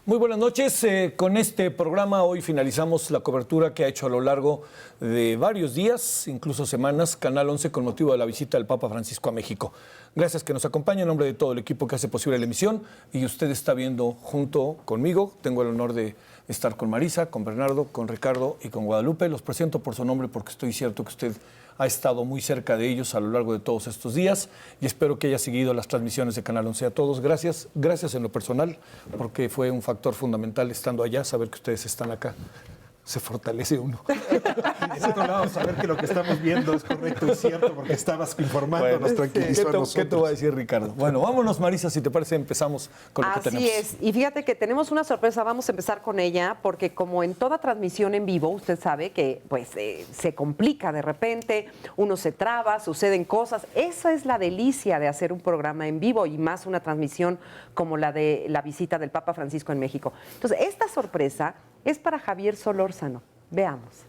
Muy buenas noches. Con este programa hoy finalizamos la cobertura que ha hecho a lo largo de varios días, incluso semanas, Canal 11 con motivo de la visita del Papa Francisco a México. Gracias que nos acompaña en nombre de todo el equipo que hace posible la emisión y usted está viendo junto conmigo. Tengo el honor de estar con Marisa, con Bernardo, con Ricardo y con Guadalupe. Los presento por su nombre porque estoy cierto que usted ha estado muy cerca de ellos a lo largo de todos estos días y espero que haya seguido las transmisiones de Canal 11. A todos, gracias en lo personal, porque fue un factor fundamental estando allá, saber que ustedes están acá. Se fortalece uno. De otro lado, saber que lo que estamos viendo es correcto y cierto, porque estabas informando, nos tranquilizó a nosotros. ¿Qué te voy a decir, Ricardo? Bueno, vámonos, Marisa, si te parece, empezamos con lo que tenemos. Así es, y fíjate que tenemos una sorpresa, vamos a empezar con ella, porque como en toda transmisión en vivo, usted sabe que pues se complica de repente, uno se traba, suceden cosas. Esa es la delicia de hacer un programa en vivo y más una transmisión como la de la visita del Papa Francisco en México. Entonces, esta sorpresa es para Javier Solórzano. Veamos.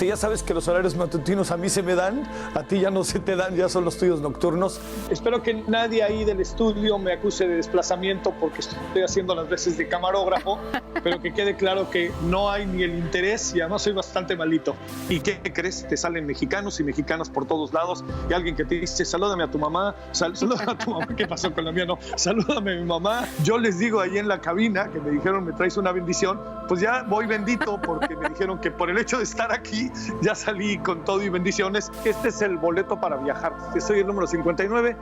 Ya sabes que los horarios matutinos a mí se me dan, a ti ya no se te dan, ya son los tuyos nocturnos. Espero que nadie ahí del estudio me acuse de desplazamiento porque estoy haciendo las veces de camarógrafo, pero que quede claro que no hay ni el interés y además soy bastante malito. ¿Y qué crees? Te salen mexicanos y mexicanas por todos lados y alguien que te dice, salúdame a tu mamá, salúdame a tu mamá, ¿qué pasó con la mía? No, salúdame a mi mamá. Yo les digo ahí en la cabina que me dijeron, me traes una bendición, pues ya voy bendito porque me dijeron que por el hecho de estar aquí ya salí con todo y bendiciones. Este es el boleto para viajar. Soy el número 59,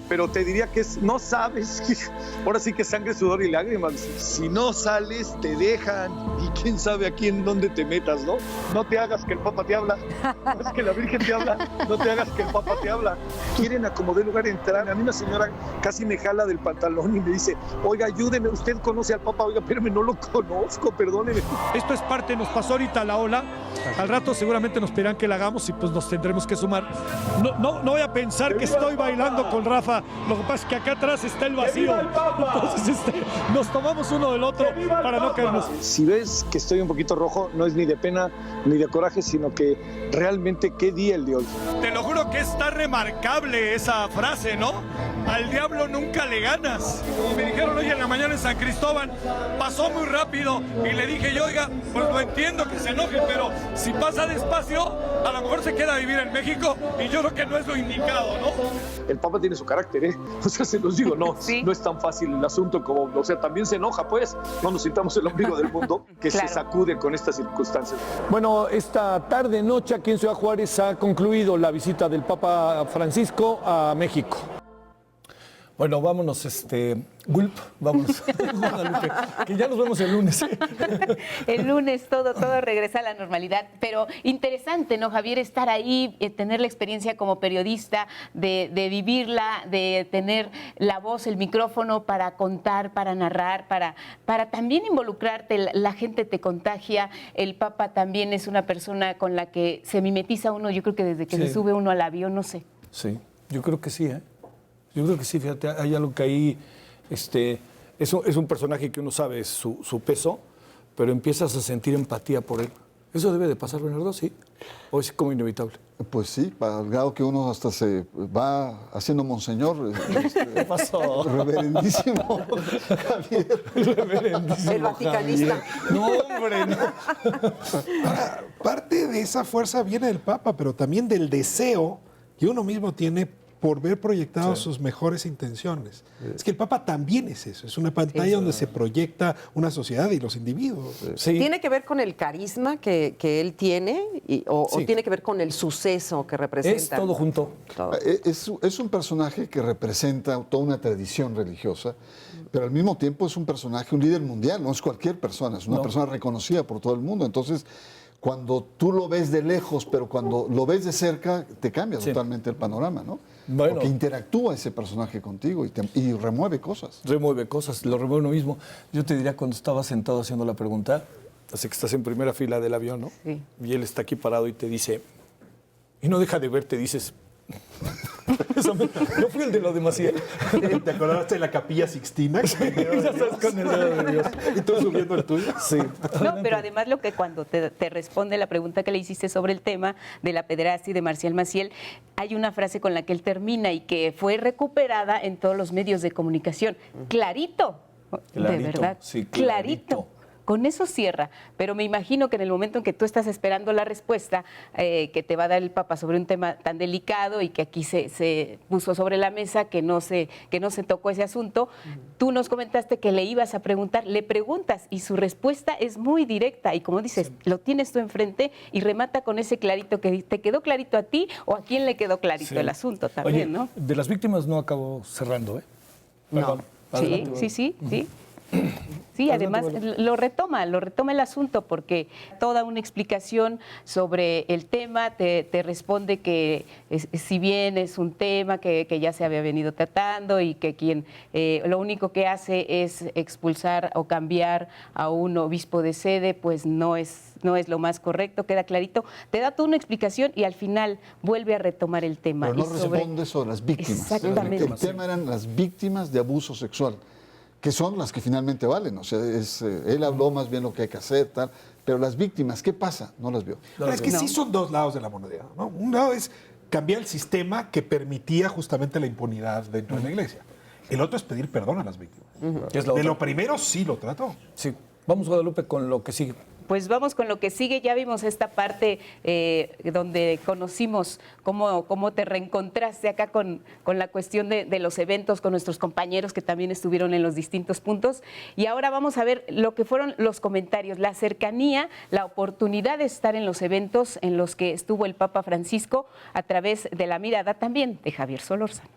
pero te diría que no sabes, ahora sí que sangre, sudor y lágrimas. Si no sales, te dejan y quién sabe aquí en dónde te metas, ¿no? No te hagas que el Papa te habla, no es que la Virgen te habla, no te hagas que el Papa te habla. Quieren acomodar lugar a entrar. A mí una señora casi me jala del pantalón y me dice, oiga, ayúdeme, usted conoce al Papa, oiga, espérame, no lo conozco, perdóneme. Esto es parte, nos pasó ahorita la ola. Al rato seguramente nos pedirán que la hagamos y pues nos tendremos que sumar. No voy a pensar que estoy bailando con Rafa. Lo que pasa es que acá atrás está el vacío. Entonces nos tomamos uno del otro para no caernos. Si ves que estoy un poquito rojo, no es ni de pena ni de coraje, sino que realmente qué día el de hoy. Te lo juro que está remarcable esa frase, ¿no? Al diablo nunca le ganas. Como me dijeron hoy en la mañana en San Cristóbal, pasó muy rápido y le dije yo, oiga, pues lo entiendo que se enoje, pero si pasa despacio, a lo mejor se queda a vivir en México y yo creo que no es lo indicado, ¿no? El Papa tiene su carácter, ¿eh? O sea, se los digo, sí. No es tan fácil el asunto como, o sea, también se enoja, pues, no nos sintamos el ombligo del mundo que Claro. se sacude con estas circunstancias. Bueno, esta tarde, noche aquí en Ciudad Juárez ha concluido la visita del Papa Francisco a México. Bueno, vámonos, Gulp, vámonos. Guadalupe, que ya nos vemos el lunes. El lunes todo regresa a la normalidad, pero interesante, ¿no, Javier? Estar ahí, tener la experiencia como periodista, de vivirla, de tener la voz, el micrófono para contar, para narrar, para también involucrarte. La gente te contagia, el Papa también es una persona con la que se mimetiza uno, yo creo que desde que se sube uno al avión, no sé. Sí, yo creo que sí, ¿eh? Yo creo que sí, fíjate, hay algo que ahí, es un personaje que uno sabe su peso, pero empiezas a sentir empatía por él. ¿Eso debe de pasar, Bernardo? ¿Sí? ¿O es como inevitable? Pues sí, al grado que uno hasta se va haciendo monseñor. ¿Qué pasó? Reverendísimo Javier. Reverendísimo El vaticanista. Javier. No, hombre, no. Ahora, parte de esa fuerza viene del Papa, pero también del deseo que uno mismo tiene por ver proyectadas sus mejores intenciones. Es que el Papa también es eso, es una pantalla donde se proyecta una sociedad y los individuos. Sí. ¿Tiene que ver con el carisma que él tiene o tiene que ver con el suceso que representa? Es todo junto. Todo. Es un personaje que representa toda una tradición religiosa, pero al mismo tiempo es un personaje, un líder mundial, no es cualquier persona, es una persona reconocida por todo el mundo. Entonces, cuando tú lo ves de lejos, pero cuando lo ves de cerca, te cambia totalmente el panorama, ¿no? Bueno. Porque interactúa ese personaje contigo y remueve cosas. Remueve cosas, lo remueve uno mismo. Yo te diría cuando estaba sentado haciendo la pregunta, así que estás en primera fila del avión, ¿no? Sí. Y él está aquí parado y te dice, y no deja de verte, dices... Yo fui el de lo de Maciel. ¿Te acordaste de la Capilla Sixtina? Ya estás con el dedo de Dios. ¿Y tú subiendo el tuyo? Sí. No, pero además lo que cuando te responde la pregunta que le hiciste sobre el tema de la pederastia y de Marcial Maciel, hay una frase con la que él termina y que fue recuperada en todos los medios de comunicación. Clarito. De verdad, sí, clarito. Con eso cierra, pero me imagino que en el momento en que tú estás esperando la respuesta que te va a dar el Papa sobre un tema tan delicado y que aquí se puso sobre la mesa, que no se tocó ese asunto, tú nos comentaste que le ibas a preguntar, le preguntas y su respuesta es muy directa y como dices, lo tienes tú enfrente y remata con ese clarito que te quedó clarito a ti o a quién le quedó clarito el asunto también, Oye, ¿no? de las víctimas no acabó cerrando, ¿eh? Perdón. Adelante, Sí. Sí, además lo retoma el asunto porque toda una explicación sobre el tema te responde que si bien es un tema que ya se había venido tratando y que quien lo único que hace es expulsar o cambiar a un obispo de sede, pues no es lo más correcto, queda clarito. Te da toda una explicación y al final vuelve a retomar el tema. Pero no responde sobre las víctimas. Exactamente. El tema eran las víctimas de abuso sexual, que son las que finalmente valen. O sea, él habló más bien lo que hay que hacer, tal, pero las víctimas, ¿qué pasa? No las vio. Pero es que sí son dos lados de la moneda, ¿no? Un lado es cambiar el sistema que permitía justamente la impunidad dentro de la iglesia. El otro es pedir perdón a las víctimas. De lo primero sí lo trató. Sí. Vamos, Guadalupe, con lo que sigue. Pues vamos con lo que sigue. Ya vimos esta parte donde conocimos cómo te reencontraste acá con la cuestión de los eventos, con nuestros compañeros que también estuvieron en los distintos puntos. Y ahora vamos a ver lo que fueron los comentarios, la cercanía, la oportunidad de estar en los eventos en los que estuvo el Papa Francisco a través de la mirada también de Javier Solórzano.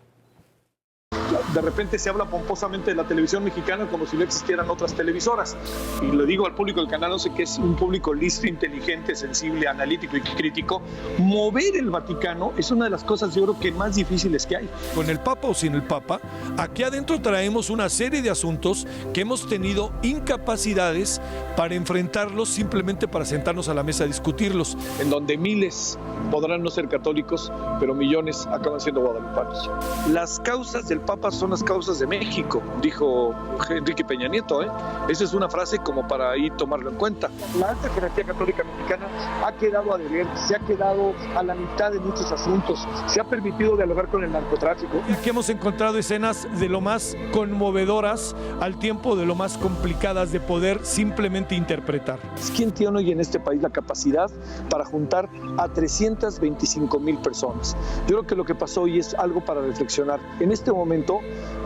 De repente se habla pomposamente de la televisión mexicana como si no existieran otras televisoras. Y le digo al público del Canal 11 que es un público listo, inteligente, sensible, analítico y crítico. Mover el Vaticano es una de las cosas, yo creo, que más difíciles que hay. Con el Papa o sin el Papa, aquí adentro traemos una serie de asuntos que hemos tenido incapacidades para enfrentarlos, simplemente para sentarnos a la mesa a discutirlos. En donde miles podrán no ser católicos, pero millones acaban siendo guadalupanos. Las causas del Papa son las causas de México, dijo Enrique Peña Nieto. Esa es una frase como para ahí tomarlo en cuenta. La alta jerarquía católica mexicana ha quedado a deber, se ha quedado a la mitad de muchos asuntos, se ha permitido dialogar con el narcotráfico. Aquí hemos encontrado escenas de lo más conmovedoras al tiempo de lo más complicadas de poder simplemente interpretar. ¿Quién tiene hoy en este país la capacidad para juntar a 325,000 personas? Yo creo que lo que pasó hoy es algo para reflexionar. En este momento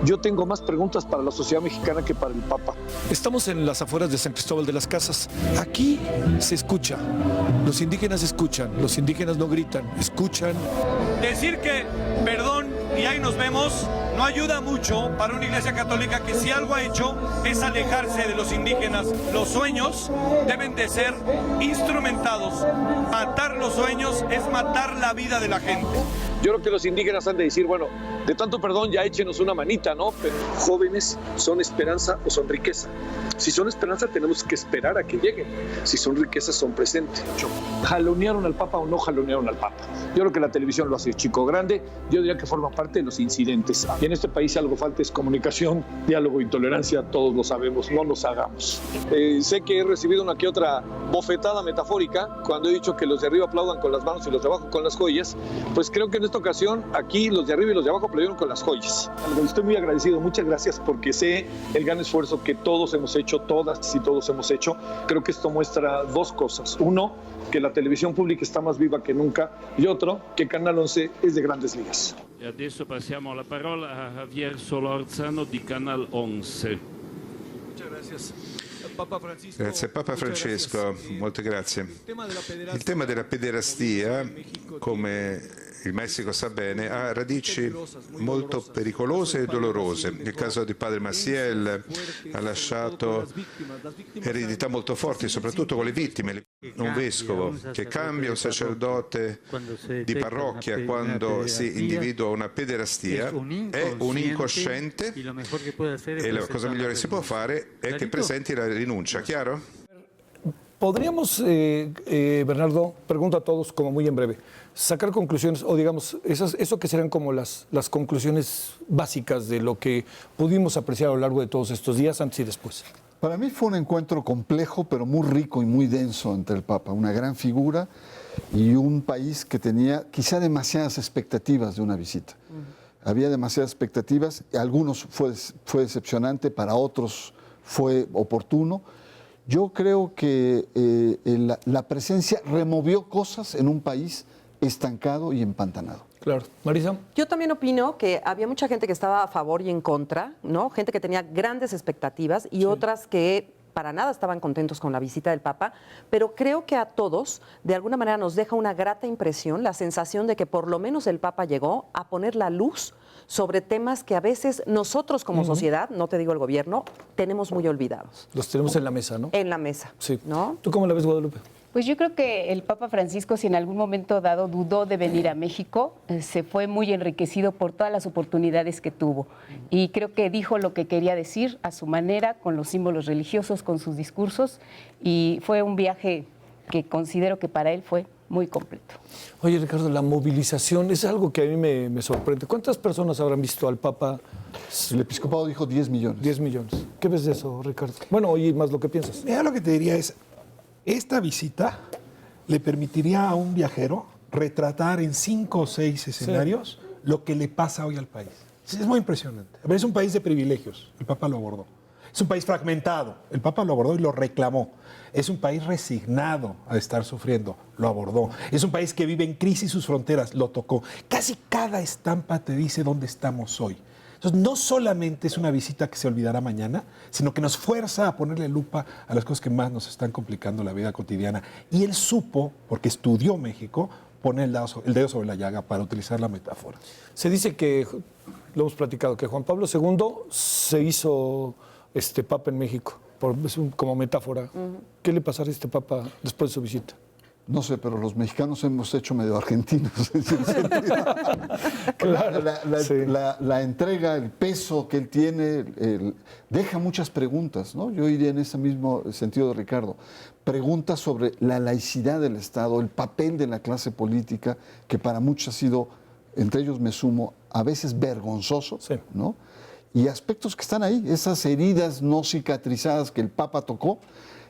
yo tengo más preguntas para la sociedad mexicana que para el Papa. Estamos en las afueras de San Cristóbal de las Casas. Aquí se escucha. Los indígenas escuchan. Los indígenas no gritan, escuchan. Decir que perdón y ahí nos vemos no ayuda mucho para una iglesia católica que si algo ha hecho es alejarse de los indígenas. Los sueños deben de ser instrumentados. Matar los sueños es matar la vida de la gente. Yo creo que los indígenas han de decir, bueno, de tanto perdón ya échenos una manita, ¿no? Pero jóvenes, ¿son esperanza o son riqueza? Si son esperanza tenemos que esperar a que lleguen. Si son riqueza, son presente. ¿Jalonearon al Papa o no jalonearon al Papa? Yo creo que la televisión lo hace chico grande. Yo diría que forma parte de los incidentes. Y en este país si algo falta es comunicación, diálogo, intolerancia. Todos lo sabemos, no los hagamos. Sé que he recibido una que otra bofetada metafórica cuando he dicho que los de arriba aplaudan con las manos y los de abajo con las joyas. Pues creo que en esta ocasión aquí los de arriba y los de abajo aplaudieron con las joyas. Estoy muy agradecido, muchas gracias, porque sé el gran esfuerzo que todos hemos hecho, todas y todos hemos hecho. Creo que esto muestra dos cosas. Uno, que la televisión pública está más viva que nunca, y otro, que Canal 11 es de grandes ligas. E adesso passiamo la parola a Javier Solórzano di Canal 11. Muchas gracias. Papa Francisco. Grazie Papa Francesco, molte grazie. Il tema della pederastia, come il Messico sa bene, ha radici molto pericolose e dolorose. Il caso di padre Maciel ha lasciato eredità molto forti, soprattutto con le vittime. Un vescovo che cambia un sacerdote di parrocchia quando si individua una pederastia è un incosciente e la cosa migliore che si può fare è che presenti la rinuncia, chiaro? Podríamos, Bernardo, pregunto a todos como muy en breve, sacar conclusiones o digamos, eso que serán como las conclusiones básicas de lo que pudimos apreciar a lo largo de todos estos días, antes y después. Para mí fue un encuentro complejo, pero muy rico y muy denso entre el Papa. Una gran figura y un país que tenía quizá demasiadas expectativas de una visita. Había demasiadas expectativas, algunos fue decepcionante, para otros fue oportuno. Yo creo que la presencia removió cosas en un país estancado y empantanado. Claro. Marisa. Yo también opino que había mucha gente que estaba a favor y en contra, ¿no? Gente que tenía grandes expectativas y otras que para nada estaban contentos con la visita del Papa, pero creo que a todos, de alguna manera, nos deja una grata impresión, la sensación de que por lo menos el Papa llegó a poner la luz sobre temas que a veces nosotros como sociedad, no te digo el gobierno, tenemos muy olvidados. Los tenemos en la mesa, ¿no? En la mesa, Sí. ¿no? ¿Tú cómo la ves, Guadalupe? Pues yo creo que el Papa Francisco, si en algún momento dado dudó de venir a México, se fue muy enriquecido por todas las oportunidades que tuvo. Y creo que dijo lo que quería decir a su manera, con los símbolos religiosos, con sus discursos. Y fue un viaje que considero que para él fue muy completo. Oye, Ricardo, la movilización es algo que a mí me sorprende. ¿Cuántas personas habrán visto al Papa? El episcopado dijo 10 millones. 10 millones. ¿Qué ves de eso, Ricardo? Bueno, oye, más lo que piensas. Mira, lo que te diría es, esta visita le permitiría a un viajero retratar en 5 o 6 escenarios lo que le pasa hoy al país. Es muy impresionante. A ver, es un país de privilegios, el Papa lo abordó. Es un país fragmentado, el Papa lo abordó y lo reclamó. Es un país resignado a estar sufriendo, lo abordó. Es un país que vive en crisis sus fronteras, lo tocó. Casi cada estampa te dice dónde estamos hoy. Entonces, no solamente es una visita que se olvidará mañana, sino que nos fuerza a ponerle lupa a las cosas que más nos están complicando la vida cotidiana. Y él supo, porque estudió México, poner el dedo sobre la llaga, para utilizar la metáfora. Se dice que, lo hemos platicado, que Juan Pablo II se hizo Papa en México, como metáfora. ¿Qué le pasará a este Papa después de su visita? No sé, pero los mexicanos hemos hecho medio argentinos en cierto sentido. Claro, la entrega, el peso que él tiene, deja muchas preguntas, ¿no? Yo iría en ese mismo sentido de Ricardo. Preguntas sobre la laicidad del Estado, el papel de la clase política, que para muchos ha sido, entre ellos me sumo, a veces vergonzoso, ¿no? Y aspectos que están ahí, esas heridas no cicatrizadas que el Papa tocó,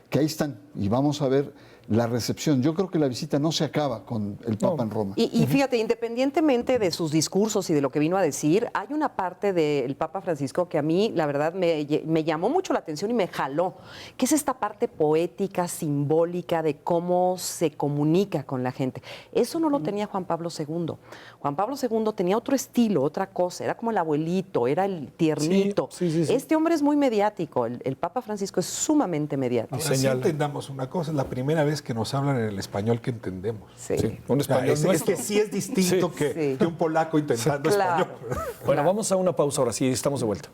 que ahí están, y vamos a ver la recepción. Yo creo que la visita no se acaba con el Papa en Roma. Y fíjate, independientemente de sus discursos y de lo que vino a decir, hay una parte del Papa Francisco que a mí, la verdad, me llamó mucho la atención y me jaló, que es esta parte poética, simbólica de cómo se comunica con la gente. Eso no lo tenía Juan Pablo II. Juan Pablo II tenía otro estilo, otra cosa, era como el abuelito, era el tiernito. Sí. Este hombre es muy mediático, el Papa Francisco es sumamente mediático. Ahora sí entendamos una cosa, es la primera vez que nos hablan en el español que entendemos. Sí. Un español es que sí es distinto que un polaco intentando español. Bueno, vamos a una pausa ahora sí, estamos de vuelta.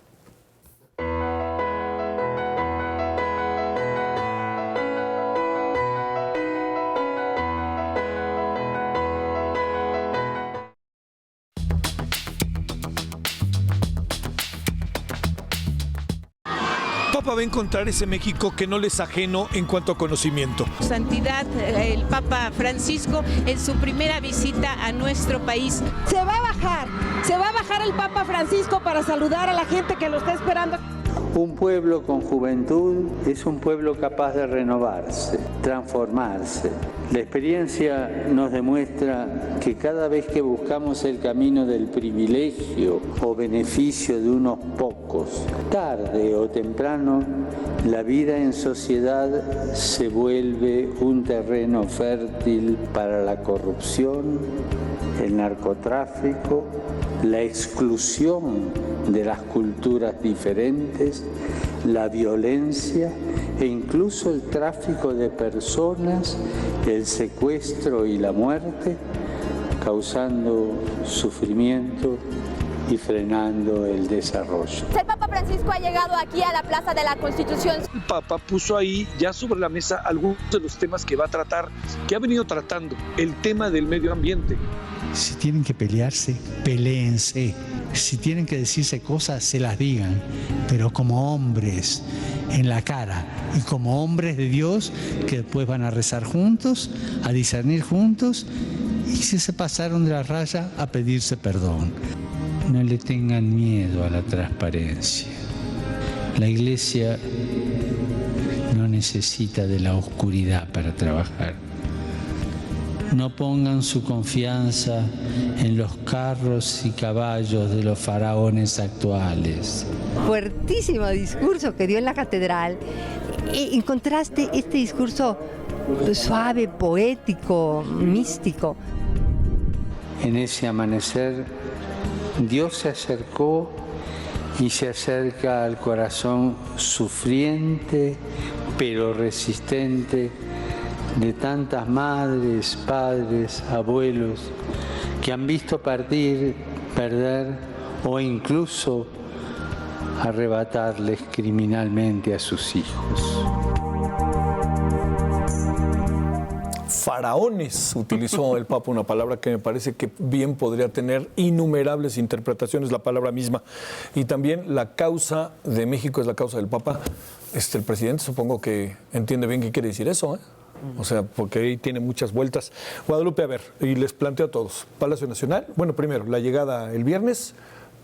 Papa va a encontrar ese México que no le es ajeno en cuanto a conocimiento. Santidad, el Papa Francisco, en su primera visita a nuestro país. Se va a bajar el Papa Francisco para saludar a la gente que lo está esperando. Un pueblo con juventud es un pueblo capaz de renovarse, transformarse. La experiencia nos demuestra que cada vez que buscamos el camino del privilegio o beneficio de unos pocos, tarde o temprano, la vida en sociedad se vuelve un terreno fértil para la corrupción, el narcotráfico, la exclusión de las culturas diferentes, la violencia e incluso el tráfico de personas, el secuestro y la muerte, causando sufrimiento y frenando el desarrollo. El Papa Francisco ha llegado aquí a la Plaza de la Constitución. El Papa puso ahí ya sobre la mesa algunos de los temas que va a tratar, que ha venido tratando, el tema del medio ambiente. Si tienen que pelearse, peléense. Si tienen que decirse cosas, se las digan, pero como hombres, en la cara, y como hombres de Dios, que después van a rezar juntos, a discernir juntos, y si se pasaron de la raya, a pedirse perdón. No le tengan miedo a la transparencia. La Iglesia no necesita de la oscuridad para trabajar. no pongan su confianza en los carros y caballos de los faraones actuales. Fuertísimo discurso que dio en la catedral. Encontraste este discurso suave, poético, místico. En ese amanecer, Dios se acercó y se acerca al corazón sufriente pero resistente de tantas madres, padres, abuelos que han visto partir, perder o incluso arrebatarles criminalmente a sus hijos. Faraones, utilizó el Papa una palabra que me parece que bien podría tener innumerables interpretaciones, la palabra misma. Y también la causa de México es la causa del Papa. El presidente supongo que entiende bien qué quiere decir eso, ¿eh? O sea, porque ahí tiene muchas vueltas. Guadalupe, a ver, y les planteo a todos. Palacio Nacional, bueno, primero, la llegada el viernes,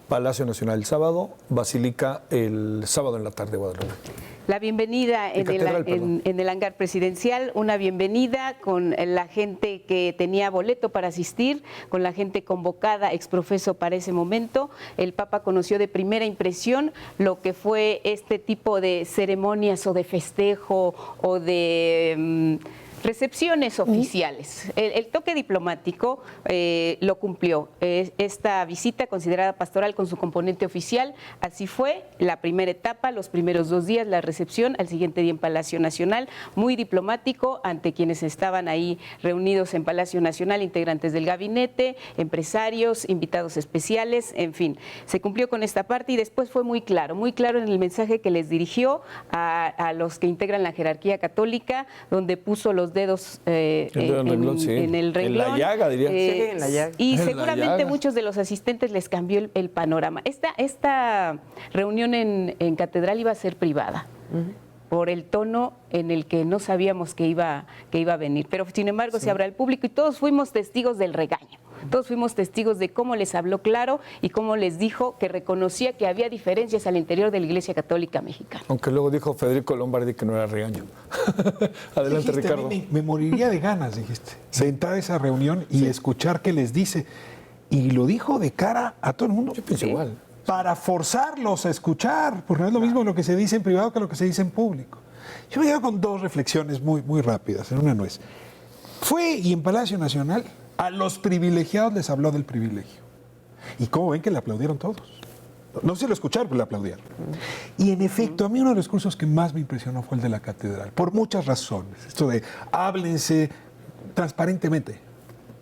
Palacio Nacional el sábado, Basílica el sábado en la tarde, Guadalupe. La bienvenida en el hangar presidencial, una bienvenida con la gente que tenía boleto para asistir, con la gente convocada exprofeso para ese momento. El Papa conoció de primera impresión lo que fue este tipo de ceremonias o de festejo o de recepciones oficiales. El toque diplomático lo cumplió. Esta visita considerada pastoral con su componente oficial, así fue la primera etapa, los primeros 2 días, la recepción, al siguiente día en Palacio Nacional, muy diplomático ante quienes estaban ahí reunidos en Palacio Nacional, integrantes del gabinete, empresarios, invitados especiales, en fin, se cumplió con esta parte y después fue muy claro en el mensaje que les dirigió a los que integran la jerarquía católica, donde puso los dedos en el renglón. En la llaga, diría. Sí, en la llaga. Y seguramente muchos de los asistentes les cambió el panorama. Esta reunión en Catedral iba a ser privada, por el tono en el que no sabíamos que iba a venir. Pero sin embargo se abrió al público y todos fuimos testigos del regaño. Todos fuimos testigos de cómo les habló claro y cómo les dijo que reconocía que había diferencias al interior de la Iglesia Católica Mexicana. Aunque luego dijo Federico Lombardi que no era regaño. Adelante, dijiste, Ricardo. Me moriría de ganas, dijiste, de entrar a esa reunión y escuchar qué les dice. Y lo dijo de cara a todo el mundo. Yo pienso igual. Para forzarlos a escuchar, porque no es lo mismo lo que se dice en privado que lo que se dice en público. Yo me quedo con 2 reflexiones muy rápidas. En una no es. Fue y en Palacio Nacional a los privilegiados les habló del privilegio. Y cómo ven que le aplaudieron todos. No sé si lo escucharon, pero le aplaudieron. Y en efecto, a mí uno de los discursos que más me impresionó fue el de la catedral, por muchas razones. Esto de háblense transparentemente,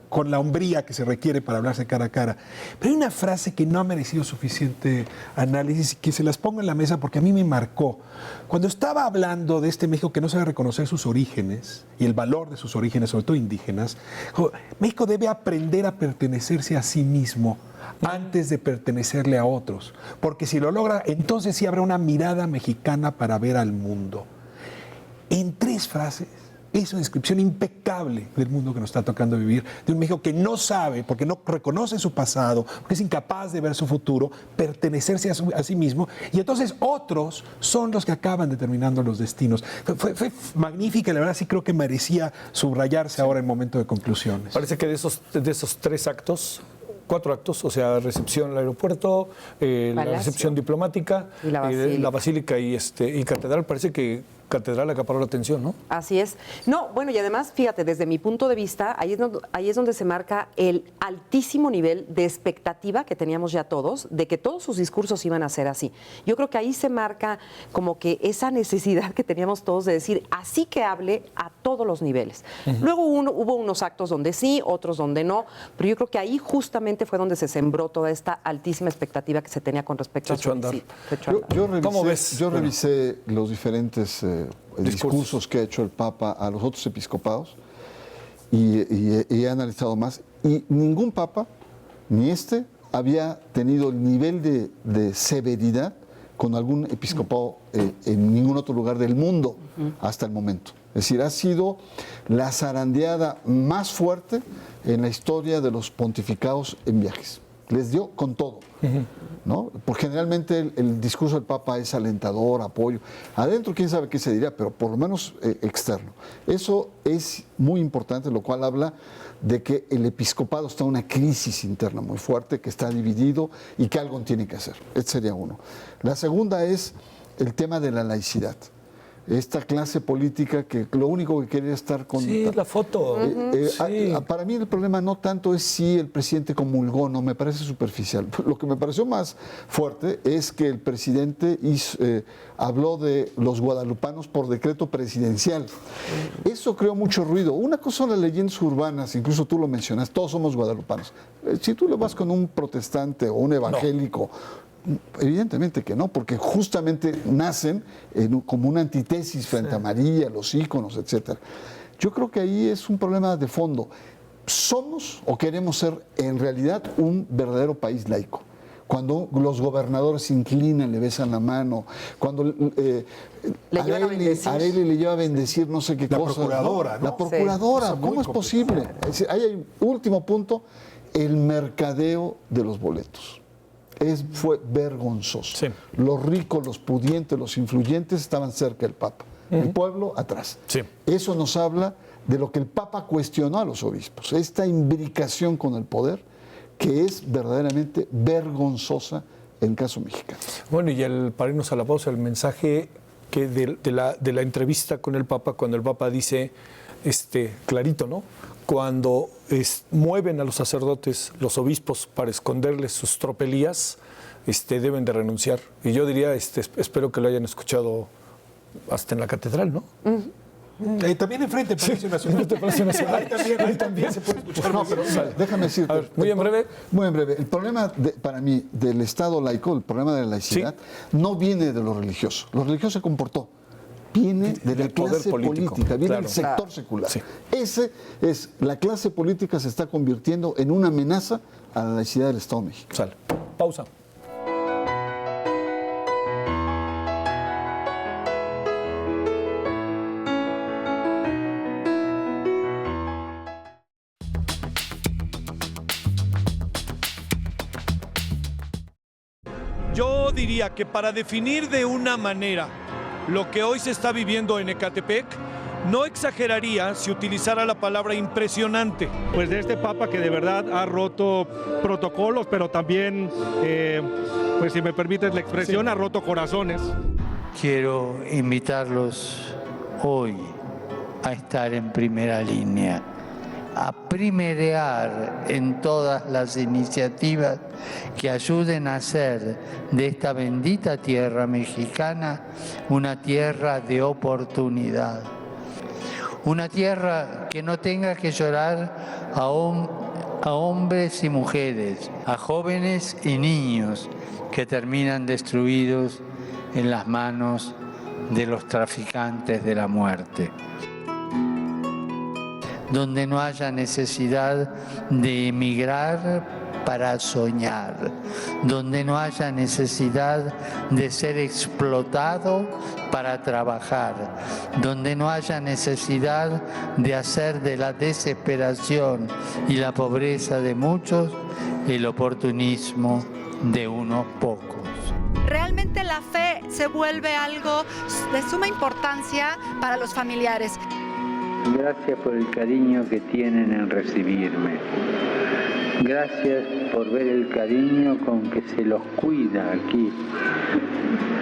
con la hombría que se requiere para hablarse cara a cara. Pero hay una frase que no ha merecido suficiente análisis y que se las pongo en la mesa porque a mí me marcó. Cuando estaba hablando de este México que no sabe reconocer sus orígenes y el valor de sus orígenes, sobre todo indígenas, México debe aprender a pertenecerse a sí mismo antes de pertenecerle a otros. Porque si lo logra, entonces sí habrá una mirada mexicana para ver al mundo. En 3 frases, es una descripción impecable del mundo que nos está tocando vivir, de un México que no sabe, porque no reconoce su pasado, porque es incapaz de ver su futuro, pertenecerse a sí mismo, y entonces otros son los que acaban determinando los destinos. Fue magnífica, la verdad sí creo que merecía subrayarse ahora en momento de conclusiones. Parece que de esos 3 actos, 4 actos, o sea, recepción al aeropuerto, la recepción diplomática, y la basílica y catedral, parece que catedral acaparó la atención, ¿no? Así es. No, bueno, y además, fíjate, desde mi punto de vista, ahí es donde se marca el altísimo nivel de expectativa que teníamos ya todos, de que todos sus discursos iban a ser así. Yo creo que ahí se marca como que esa necesidad que teníamos todos de decir, así que hable a todos los niveles. Luego hubo unos actos donde sí, otros donde no, pero yo creo que ahí justamente fue donde se sembró toda esta altísima expectativa que se tenía con respecto a su visita. Yo revisé los diferentes discursos que ha hecho el Papa a los otros episcopados y he analizado más, y ningún Papa, ni había tenido el nivel de severidad con algún episcopado en ningún otro lugar del mundo hasta el momento. Es decir, ha sido la zarandeada más fuerte en la historia de los pontificados en viajes. les dio con todo. ¿No? Porque generalmente el discurso del Papa es alentador, apoyo. Adentro quién sabe qué se diría, pero por lo menos externo. Eso es muy importante, lo cual habla de que el episcopado está en una crisis interna muy fuerte, que está dividido y que algo tiene que hacer. Este sería uno. La segunda es el tema de la laicidad. Esta clase política que lo único que quería estar con... Sí, la foto. Para mí el problema no tanto es si el presidente comulgó, no, me parece superficial. Lo que me pareció más fuerte es que el presidente habló de los guadalupanos por decreto presidencial. Eso creó mucho ruido. Una cosa son las leyendas urbanas, incluso tú lo mencionas, todos somos guadalupanos. Si tú le vas con un protestante o un evangélico... Evidentemente que no, porque justamente nacen como una antítesis frente a María, los íconos, etc. Yo creo que ahí es un problema de fondo. ¿Somos o queremos ser en realidad un verdadero país laico? Cuando los gobernadores se inclinan, le besan la mano, cuando Areli le lleva a bendecir no sé qué cosa. Procuradora, ¿no? La procuradora, sí. ¿Cómo es posible? Es decir, ahí hay último punto, el mercadeo de los boletos. Fue vergonzoso. Sí. Los ricos, los pudientes, los influyentes estaban cerca del Papa. El pueblo atrás. Sí. Eso nos habla de lo que el Papa cuestionó a los obispos. Esta imbricación con el poder que es verdaderamente vergonzosa en el caso mexicano. Bueno, y para irnos a la pausa, el mensaje que de la entrevista con el Papa, cuando el Papa dice, clarito, ¿no? Cuando mueven a los sacerdotes, los obispos, para esconderles sus tropelías, deben de renunciar. Y yo diría, espero que lo hayan escuchado hasta en la catedral, ¿no? También enfrente del Palacio Nacional. Ahí también se puede escuchar. No, pero déjame decirte. A ver, muy en breve. Muy en breve. El problema, para mí, del Estado laico, el problema de la laicidad, no viene de lo religioso. Lo religioso se comportó. Viene de la clase política, viene del sector secular. Sí. La clase política se está convirtiendo en una amenaza a la laicidad del Estado mexicano. Sale. Pausa. Yo diría que para definir de una manera lo que hoy se está viviendo en Ecatepec, no exageraría si utilizara la palabra impresionante. Pues de este Papa que de verdad ha roto protocolos, pero también, pues si me permites la expresión, ha roto corazones. Quiero invitarlos hoy a estar en primera línea, a primerear en todas las iniciativas que ayuden a hacer de esta bendita tierra mexicana una tierra de oportunidad. Una tierra que no tenga que llorar a hombres y mujeres, a jóvenes y niños que terminan destruidos en las manos de los traficantes de la muerte. Donde no haya necesidad de emigrar para soñar, donde no haya necesidad de ser explotado para trabajar, donde no haya necesidad de hacer de la desesperación y la pobreza de muchos el oportunismo de unos pocos. Realmente la fe se vuelve algo de suma importancia para los familiares. Gracias por el cariño que tienen en recibirme. Gracias por ver el cariño con que se los cuida aquí,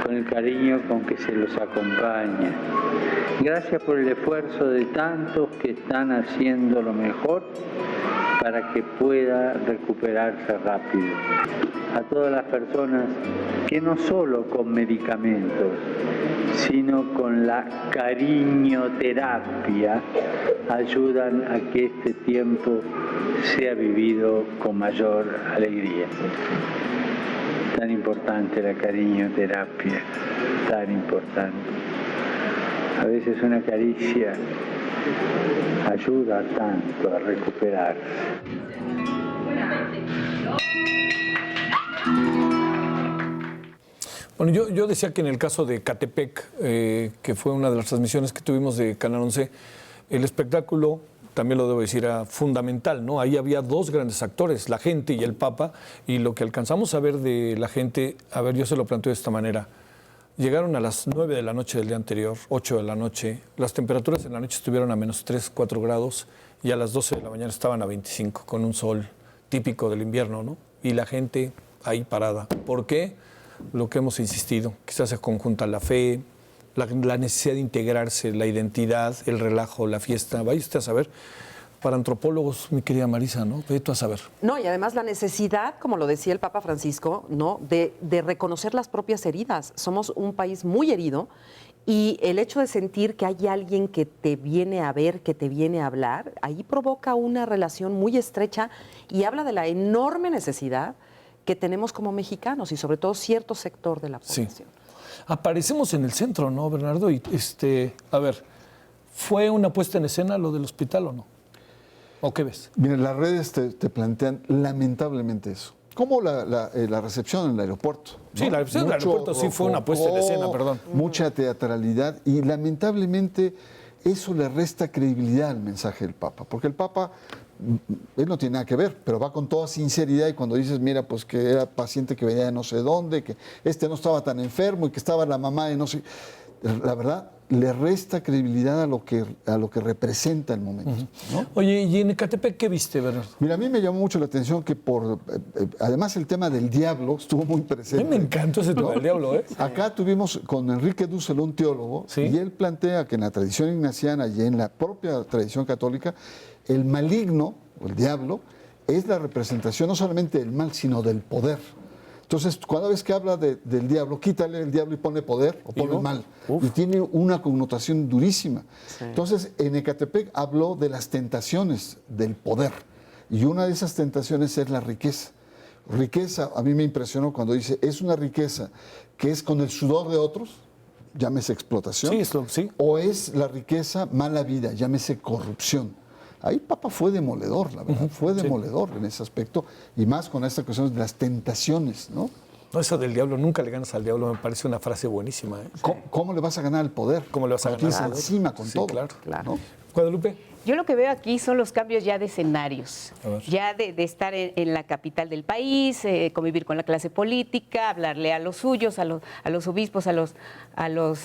con el cariño con que se los acompaña. Gracias por el esfuerzo de tantos que están haciendo lo mejor para que pueda recuperarse rápido. A todas las personas que no solo con medicamentos, sino con la cariñoterapia ayudan a que este tiempo sea vivido con mayor alegría. Tan importante la cariñoterapia, tan importante. A veces una caricia ayuda tanto a recuperarse. Bueno, yo decía que en el caso de Ecatepec, que fue una de las transmisiones que tuvimos de Canal 11, el espectáculo también lo debo decir, era fundamental, ¿no? Ahí había dos grandes actores, la gente y el Papa, y lo que alcanzamos a ver de la gente, a ver, yo se lo planteo de esta manera. Llegaron a las 9 de la noche del día anterior, 8 de la noche, las temperaturas en la noche estuvieron a menos 3, 4 grados, y a las 12 de la mañana estaban a 25, con un sol típico del invierno, ¿no? Y la gente ahí parada. ¿Por qué? Lo que hemos insistido, quizás se conjunta la fe, la necesidad de integrarse, la identidad, el relajo, la fiesta. Vaya usted a saber, para antropólogos, mi querida Marisa, ¿no? Vaya tú a saber. No, y además la necesidad, como lo decía el Papa Francisco, ¿no? De reconocer las propias heridas. Somos un país muy herido y el hecho de sentir que hay alguien que te viene a ver, que te viene a hablar, ahí provoca una relación muy estrecha y habla de la enorme necesidad que tenemos como mexicanos y sobre todo cierto sector de la población. Sí. Aparecemos en el centro, ¿no, Bernardo? Y a ver, ¿fue una puesta en escena lo del hospital o no? ¿O qué ves? Mira, las redes te plantean lamentablemente eso. Como la recepción en el aeropuerto. ¿No? Sí, la recepción en el aeropuerto sí fue una puesta en escena, perdón. Mucha teatralidad y lamentablemente eso le resta credibilidad al mensaje del Papa. Porque el Papa, él no tiene nada que ver, pero va con toda sinceridad y cuando dices, mira, pues que era paciente que venía de no sé dónde, que no estaba tan enfermo y que estaba la mamá de no sé... La verdad, le resta credibilidad a lo que representa el momento. ¿No? Oye, ¿y en Ecatepec qué viste, Bernardo? Mira, a mí me llamó mucho la atención que además el tema del diablo estuvo muy presente. A mí me encantó ese tema del diablo, ¿eh? Acá tuvimos con Enrique Dussel, un teólogo, ¿sí? Y él plantea que en la tradición ignaciana y en la propia tradición católica, el maligno, o el diablo, es la representación no solamente del mal, sino del poder. Entonces, cada vez que habla del diablo, quítale el diablo y ponle poder o ponle mal. Y tiene una connotación durísima. Sí. Entonces, en Ecatepec habló de las tentaciones del poder. Y una de esas tentaciones es la riqueza. Riqueza, a mí me impresionó cuando dice, es una riqueza que es con el sudor de otros, llámese explotación, sí. O es la riqueza mala vida, llámese corrupción. Ahí Papa fue demoledor, la verdad, fue demoledor en ese aspecto, y más con esta cuestión de las tentaciones, ¿no? No, eso del diablo, nunca le ganas al diablo, me parece una frase buenísima. ¿Eh? ¿Cómo le vas a ganar al poder? ¿Cómo le vas a ganar al poder? Encima con todo. Claro. ¿No? Guadalupe. Yo lo que veo aquí son los cambios ya de escenarios, ya de estar en la capital del país, convivir con la clase política, hablarle a los suyos, a los obispos, a los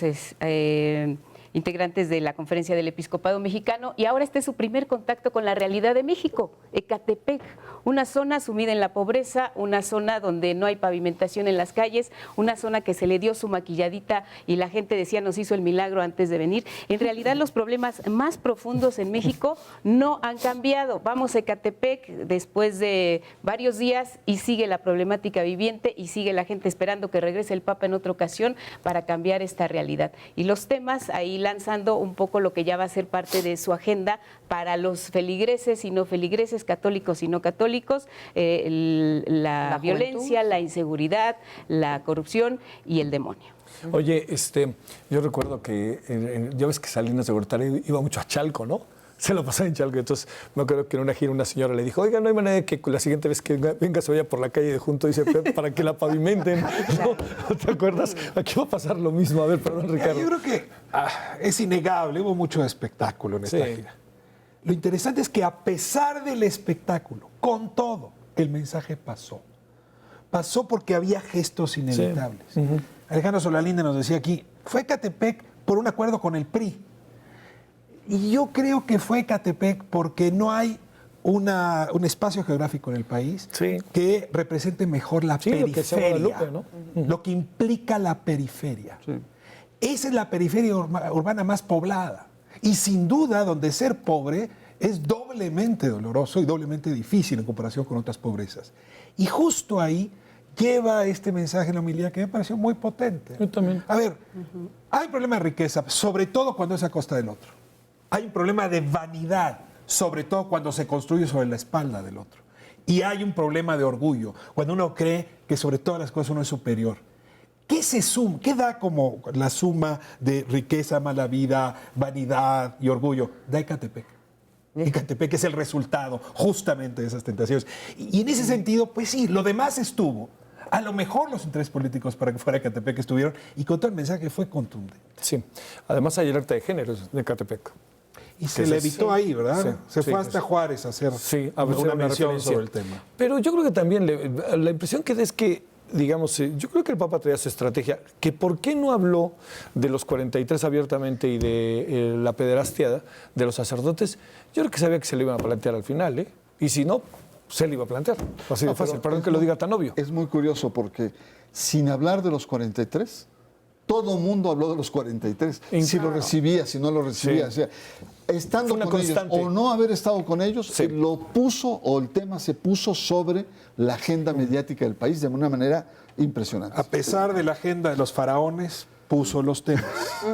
integrantes de la Conferencia del Episcopado Mexicano, y ahora este es su primer contacto con la realidad de México, Ecatepec, una zona sumida en la pobreza, una zona donde no hay pavimentación en las calles, una zona que se le dio su maquilladita y la gente decía nos hizo el milagro antes de venir. En realidad los problemas más profundos en México no han cambiado. Vamos a Ecatepec después de varios días y sigue la problemática viviente y sigue la gente esperando que regrese el Papa en otra ocasión para cambiar esta realidad. Y los temas ahí lanzando un poco lo que ya va a ser parte de su agenda para los feligreses y no feligreses, católicos y no católicos, la violencia, la inseguridad, la corrupción y el demonio. Oye, yo recuerdo que ya ves que Salinas de Gortari iba mucho a Chalco, ¿no? Se lo pasaba en Chalco, entonces me acuerdo que en una gira una señora le dijo, oiga, no hay manera de que la siguiente vez que venga se vaya por la calle de junto, dice, para que la pavimenten. ¿No te acuerdas? Aquí va a pasar lo mismo. A ver, perdón, Ricardo. Yo creo que es innegable, hubo mucho espectáculo en esta gira. Lo interesante es que a pesar del espectáculo, con todo, el mensaje pasó. Pasó porque había gestos inevitables. Sí. Alejandro Solalinde nos decía aquí, fue Ecatepec por un acuerdo con el PRI. Y yo creo que fue Ecatepec porque no hay un espacio geográfico en el país que represente mejor la periferia, lo que implica la periferia. Sí. Esa es la periferia urbana más poblada. Y sin duda, donde ser pobre es doblemente doloroso y doblemente difícil en comparación con otras pobrezas. Y justo ahí lleva este mensaje en la homilía que me pareció muy potente. Yo también. A ver, hay un problema de riqueza, sobre todo cuando es a costa del otro. Hay un problema de vanidad, sobre todo cuando se construye sobre la espalda del otro. Y hay un problema de orgullo, cuando uno cree que sobre todas las cosas uno es superior. ¿Qué se suma? ¿Qué da como la suma de riqueza, mala vida, vanidad y orgullo? Da Ecatepec. Ecatepec es el resultado justamente de esas tentaciones. Y en ese sentido, pues sí, lo demás estuvo. A lo mejor los intereses políticos para que fuera Ecatepec estuvieron y con todo el mensaje fue contundente. Sí, además hay alerta de género de Ecatepec. Y se le evitó ahí, ¿verdad? Sí, se fue sí, hasta Juárez a hacer una mención referencia sobre el tema. Pero yo creo que también la impresión que da es que, digamos, yo creo que el Papa traía su estrategia, que por qué no habló de los 43 abiertamente y de la pederastia de los sacerdotes. Yo creo que sabía que se le iban a plantear al final, ¿eh? Y si no, se le iba a plantear. Así de fácil, perdón que lo diga tan obvio. Es muy curioso porque sin hablar de los 43, todo el mundo habló de los 43. Si lo recibía, si no lo recibía. Sí. O sea, estando con constante. Ellos o no haber estado con ellos, lo puso o el tema se puso sobre la agenda mediática del país de una manera impresionante. A pesar de la agenda de los faraones, puso los temas,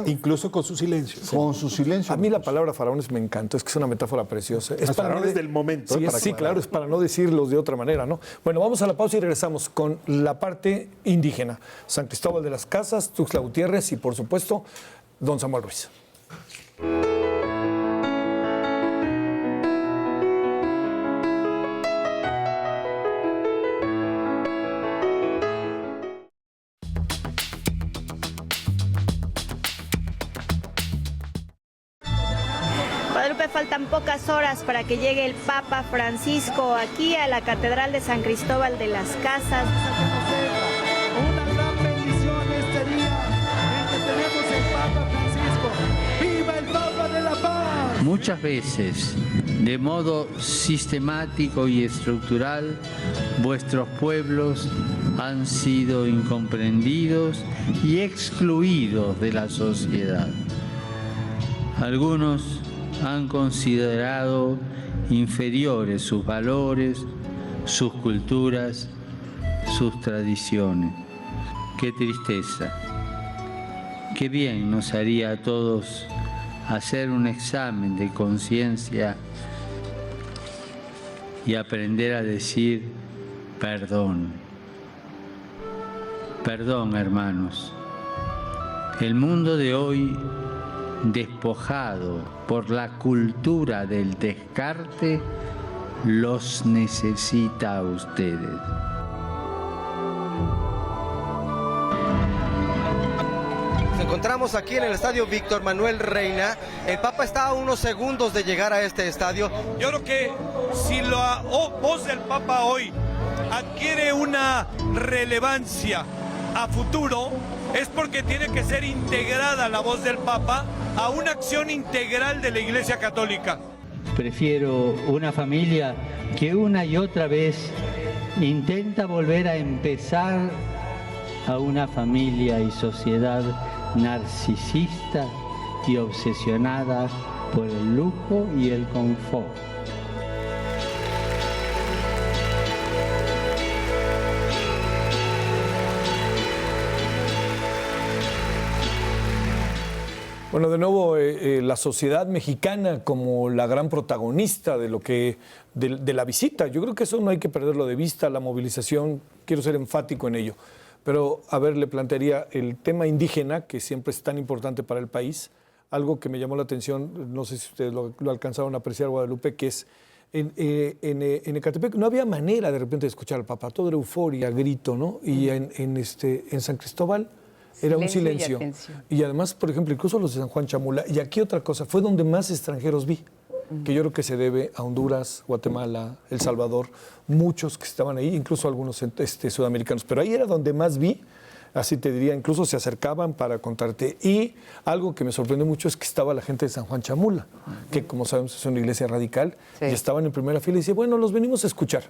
incluso con su silencio. Con su silencio. A mí la palabra faraones me encantó, es que es una metáfora preciosa. Los faraones del momento. Sí, claro, es para no decirlos de otra manera, ¿no? Bueno, vamos a la pausa y regresamos con la parte indígena. San Cristóbal de las Casas, Tuxtla Gutiérrez y, por supuesto, don Samuel Ruiz. Faltan pocas horas para que llegue el Papa Francisco aquí a la Catedral de San Cristóbal de las Casas. Una gran bendición este día en que tenemos el Papa Francisco. ¡Viva el Papa de la Paz! Muchas veces, de modo sistemático y estructural, vuestros pueblos han sido incomprendidos y excluidos de la sociedad. Algunos han considerado inferiores sus valores, sus culturas, sus tradiciones. Qué tristeza. Qué bien nos haría a todos hacer un examen de conciencia y aprender a decir perdón. Perdón, hermanos. El mundo de hoy, despojado por la cultura del descarte, los necesita a ustedes. Nos encontramos aquí en el estadio Víctor Manuel Reina. El Papa está a unos segundos de llegar a este estadio. Yo creo que si la voz del Papa hoy adquiere una relevancia a futuro, es porque tiene que ser integrada la voz del Papa a una acción integral de la Iglesia Católica. Prefiero una familia que una y otra vez intenta volver a empezar a una familia y sociedad narcisista y obsesionada por el lujo y el confort. Bueno, de nuevo, la sociedad mexicana como la gran protagonista de lo que de la visita. Yo creo que eso no hay que perderlo de vista, la movilización, quiero ser enfático en ello. Pero, a ver, le plantearía el tema indígena, que siempre es tan importante para el país, algo que me llamó la atención, no sé si ustedes lo alcanzaron a apreciar, Guadalupe, que es en Ecatepec no había manera de repente de escuchar al Papa, todo era euforia, grito, ¿no? Y en San Cristóbal era un silencio. Y además, por ejemplo, incluso los de San Juan Chamula. Y aquí otra cosa, fue donde más extranjeros vi, que yo creo que se debe a Honduras, Guatemala, El Salvador, muchos que estaban ahí, incluso algunos sudamericanos. Pero ahí era donde más vi, así te diría, incluso se acercaban para contarte. Y algo que me sorprendió mucho es que estaba la gente de San Juan Chamula, que como sabemos es una iglesia radical, y estaban en primera fila y decía, bueno, los venimos a escuchar.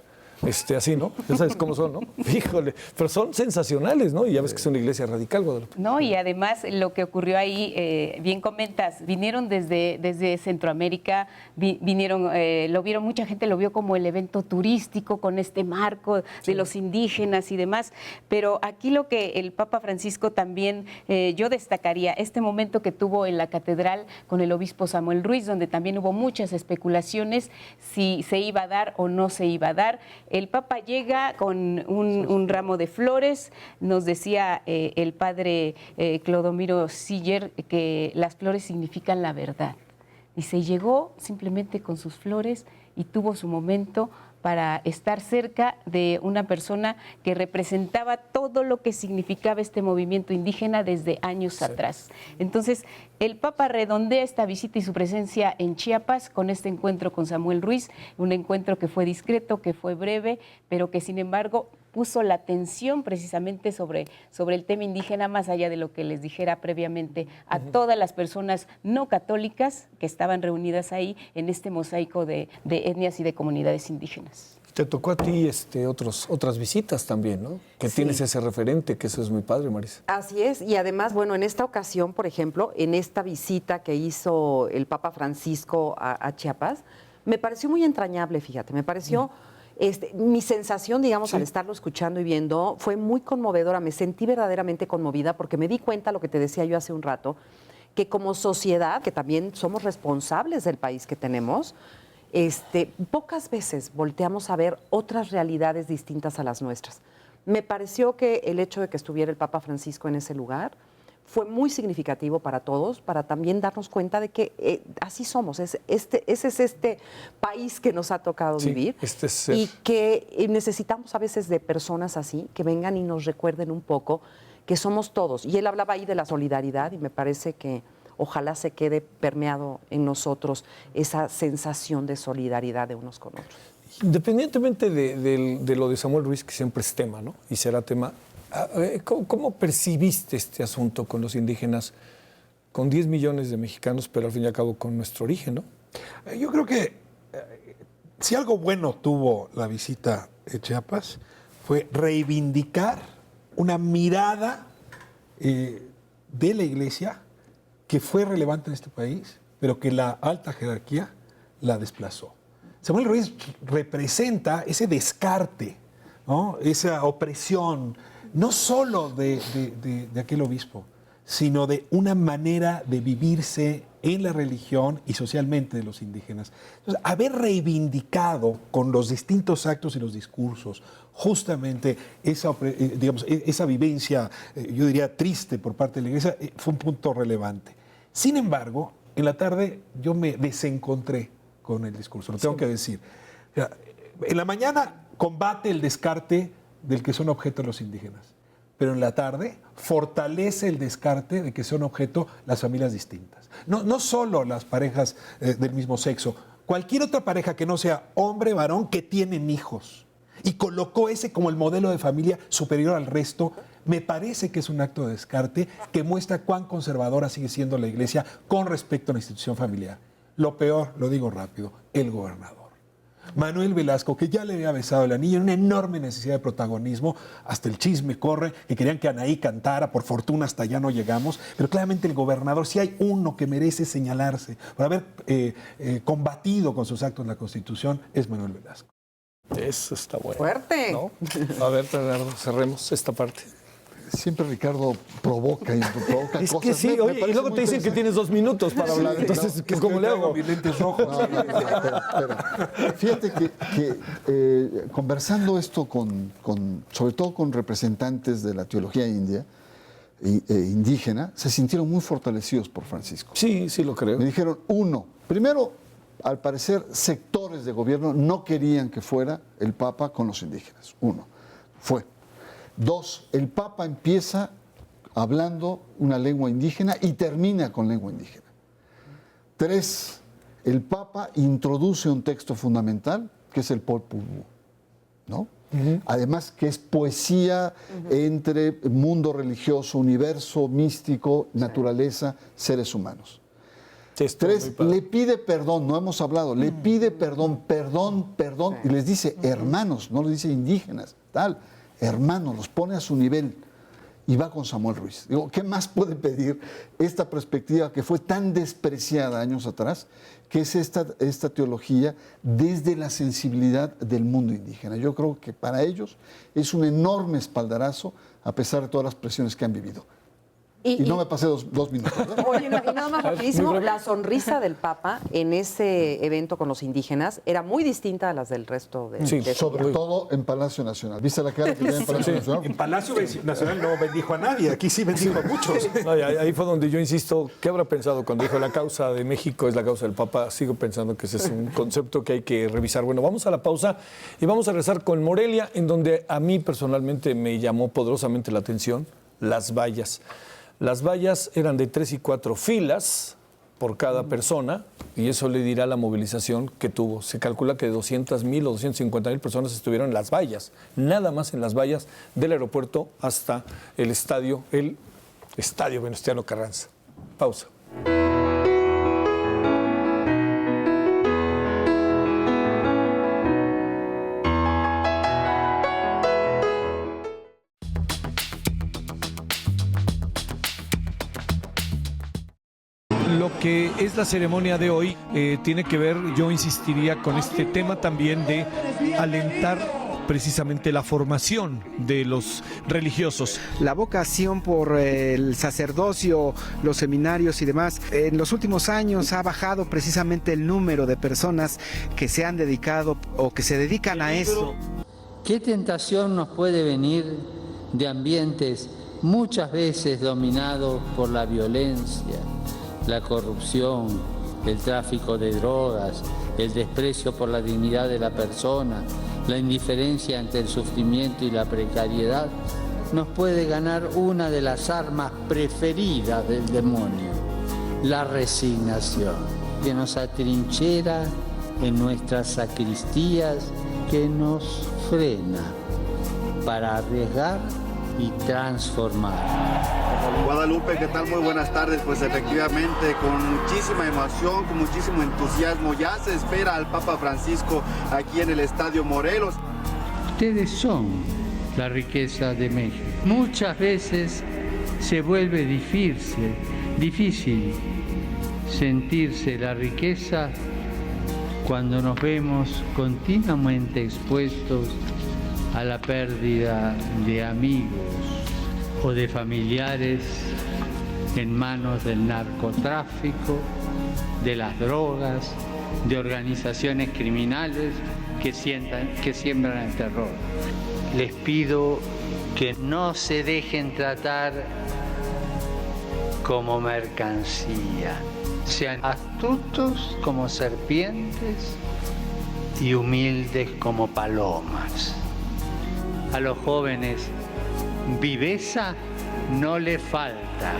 Así, ¿no? Ya sabes cómo son, ¿no? Híjole, pero son sensacionales, ¿no? Y ya ves que es una iglesia radical, Guadalupe. No, y además lo que ocurrió ahí, bien comentas, vinieron desde Centroamérica, vinieron, lo vieron, mucha gente lo vio como el evento turístico con este marco de los indígenas y demás, pero aquí lo que el Papa Francisco también, yo destacaría, este momento que tuvo en la catedral con el obispo Samuel Ruiz, donde también hubo muchas especulaciones si se iba a dar o no se iba a dar. El Papa llega con un ramo de flores. Nos decía el padre Clodomiro Siller que las flores significan la verdad. Y se llegó simplemente con sus flores y tuvo su momento para estar cerca de una persona que representaba todo lo que significaba este movimiento indígena desde años atrás. Entonces, el Papa redondea esta visita y su presencia en Chiapas con este encuentro con Samuel Ruiz, un encuentro que fue discreto, que fue breve, pero que sin embargo puso la atención precisamente sobre el tema indígena, más allá de lo que les dijera previamente a todas las personas no católicas que estaban reunidas ahí en este mosaico de etnias y de comunidades indígenas. Te tocó a ti otras visitas también, ¿no? Que Sí. tienes ese referente, que eso es muy padre, Marisa. Así es, y además, bueno, en esta ocasión, por ejemplo, en esta visita que hizo el Papa Francisco a Chiapas, me pareció muy entrañable, fíjate, me pareció... mi sensación, digamos, al estarlo escuchando y viendo, fue muy conmovedora. Me sentí verdaderamente conmovida porque me di cuenta, lo que te decía yo hace un rato, que como sociedad, que también somos responsables del país que tenemos, pocas veces volteamos a ver otras realidades distintas a las nuestras. Me pareció que el hecho de que estuviera el Papa Francisco en ese lugar fue muy significativo para todos, para también darnos cuenta de que así somos, ese es este país que nos ha tocado vivir y que necesitamos a veces de personas así, que vengan y nos recuerden un poco que somos todos. Y él hablaba ahí de la solidaridad y me parece que ojalá se quede permeado en nosotros esa sensación de solidaridad de unos con otros. Independientemente de lo de Samuel Ruiz, que siempre es tema, ¿no? Y será tema, ¿cómo percibiste este asunto con los indígenas, con 10 millones de mexicanos, pero al fin y al cabo con nuestro origen, ¿no? Yo creo que si algo bueno tuvo la visita a Chiapas fue reivindicar una mirada de la Iglesia que fue relevante en este país, pero que la alta jerarquía la desplazó. Samuel Ruiz representa ese descarte, ¿no? Esa opresión, no solo de aquel obispo, sino de una manera de vivirse en la religión y socialmente de los indígenas. Entonces, haber reivindicado con los distintos actos y los discursos justamente esa vivencia, yo diría triste por parte de la Iglesia, fue un punto relevante. Sin embargo, en la tarde yo me desencontré con el discurso, lo tengo que decir. O sea, en la mañana combate el descarte del que son objeto los indígenas, pero en la tarde fortalece el descarte de que son objeto las familias distintas. No solo las parejas del mismo sexo, cualquier otra pareja que no sea hombre, varón, que tienen hijos. Y colocó ese como el modelo de familia superior al resto. Me parece que es un acto de descarte que muestra cuán conservadora sigue siendo la Iglesia con respecto a la institución familiar. Lo peor, lo digo rápido, el gobernador. Manuel Velasco, que ya le había besado el anillo, en una enorme necesidad de protagonismo, hasta el chisme corre, que querían que Anaí cantara, por fortuna hasta allá no llegamos, pero claramente el gobernador, si hay uno que merece señalarse por haber combatido con sus actos la Constitución, es Manuel Velasco. Eso está bueno. ¡Fuerte! ¿No? A ver, Bernardo, cerremos esta parte. Siempre Ricardo provoca es cosas. Que sí, oye, y luego te dicen que tienes 2 minutos para hablar, entonces, no, ¿cómo le hago? Mis lentes rojos. Espera. Fíjate que conversando esto sobre todo con representantes de la teología india, indígena, se sintieron muy fortalecidos por Francisco. Sí, sí lo creo. Me dijeron, primero, al parecer, sectores de gobierno no querían que fuera el Papa con los indígenas. Fue. 2, el Papa empieza hablando una lengua indígena y termina con lengua indígena. 3, el Papa introduce un texto fundamental, que es el Popol Vuh, ¿no? Además, que es poesía entre mundo religioso, universo místico, naturaleza, seres humanos. 3, le pide perdón, no hemos hablado, le pide perdón, y les dice hermanos, no les dice indígenas, hermanos, los pone a su nivel y va con Samuel Ruiz. Digo, ¿qué más puede pedir esta perspectiva que fue tan despreciada años atrás, que es esta teología desde la sensibilidad del mundo indígena? Yo creo que para ellos es un enorme espaldarazo a pesar de todas las presiones que han vivido. Y no me pasé dos minutos. Oye, y nada más rapidísimo, la sonrisa del Papa en ese evento con los indígenas era muy distinta a las del resto de... Sí, de sobre todo en Palacio Nacional. ¿Viste la cara que tenía en Palacio Nacional? En Palacio Nacional no bendijo a nadie, aquí sí bendijo a muchos. No, ahí fue donde yo insisto, ¿qué habrá pensado cuando dijo la causa de México es la causa del Papa? Sigo pensando que ese es un concepto que hay que revisar. Bueno, vamos a la pausa y vamos a regresar con Morelia, en donde a mí personalmente me llamó poderosamente la atención las vallas. Las vallas eran de 3 y 4 filas por cada persona y eso le dirá la movilización que tuvo. Se calcula que 200,000 o 250,000 personas estuvieron en las vallas, nada más en las vallas del aeropuerto hasta el estadio Venustiano Carranza. Pausa. Lo que es la ceremonia de hoy tiene que ver, yo insistiría, con este tema también de alentar precisamente la formación de los religiosos. La vocación por el sacerdocio, los seminarios y demás, en los últimos años ha bajado precisamente el número de personas que se han dedicado o que se dedican a eso. ¿Qué tentación nos puede venir de ambientes muchas veces dominados por la violencia, la corrupción, el tráfico de drogas, el desprecio por la dignidad de la persona, la indiferencia ante el sufrimiento y la precariedad? Nos puede ganar una de las armas preferidas del demonio, la resignación, que nos atrinchera en nuestras sacristías, que nos frena para arriesgar y transformar. Guadalupe, ¿qué tal? Muy buenas tardes. Pues efectivamente, con muchísima emoción, con muchísimo entusiasmo, ya se espera al Papa Francisco aquí en el Estadio Morelos. Ustedes son la riqueza de México. Muchas veces se vuelve difícil sentirse la riqueza cuando nos vemos continuamente expuestos a la pérdida de amigos o de familiares en manos del narcotráfico, de las drogas, de organizaciones criminales que siembran el terror. Les pido que no se dejen tratar como mercancía, sean astutos como serpientes y humildes como palomas. A los jóvenes, viveza no le falta.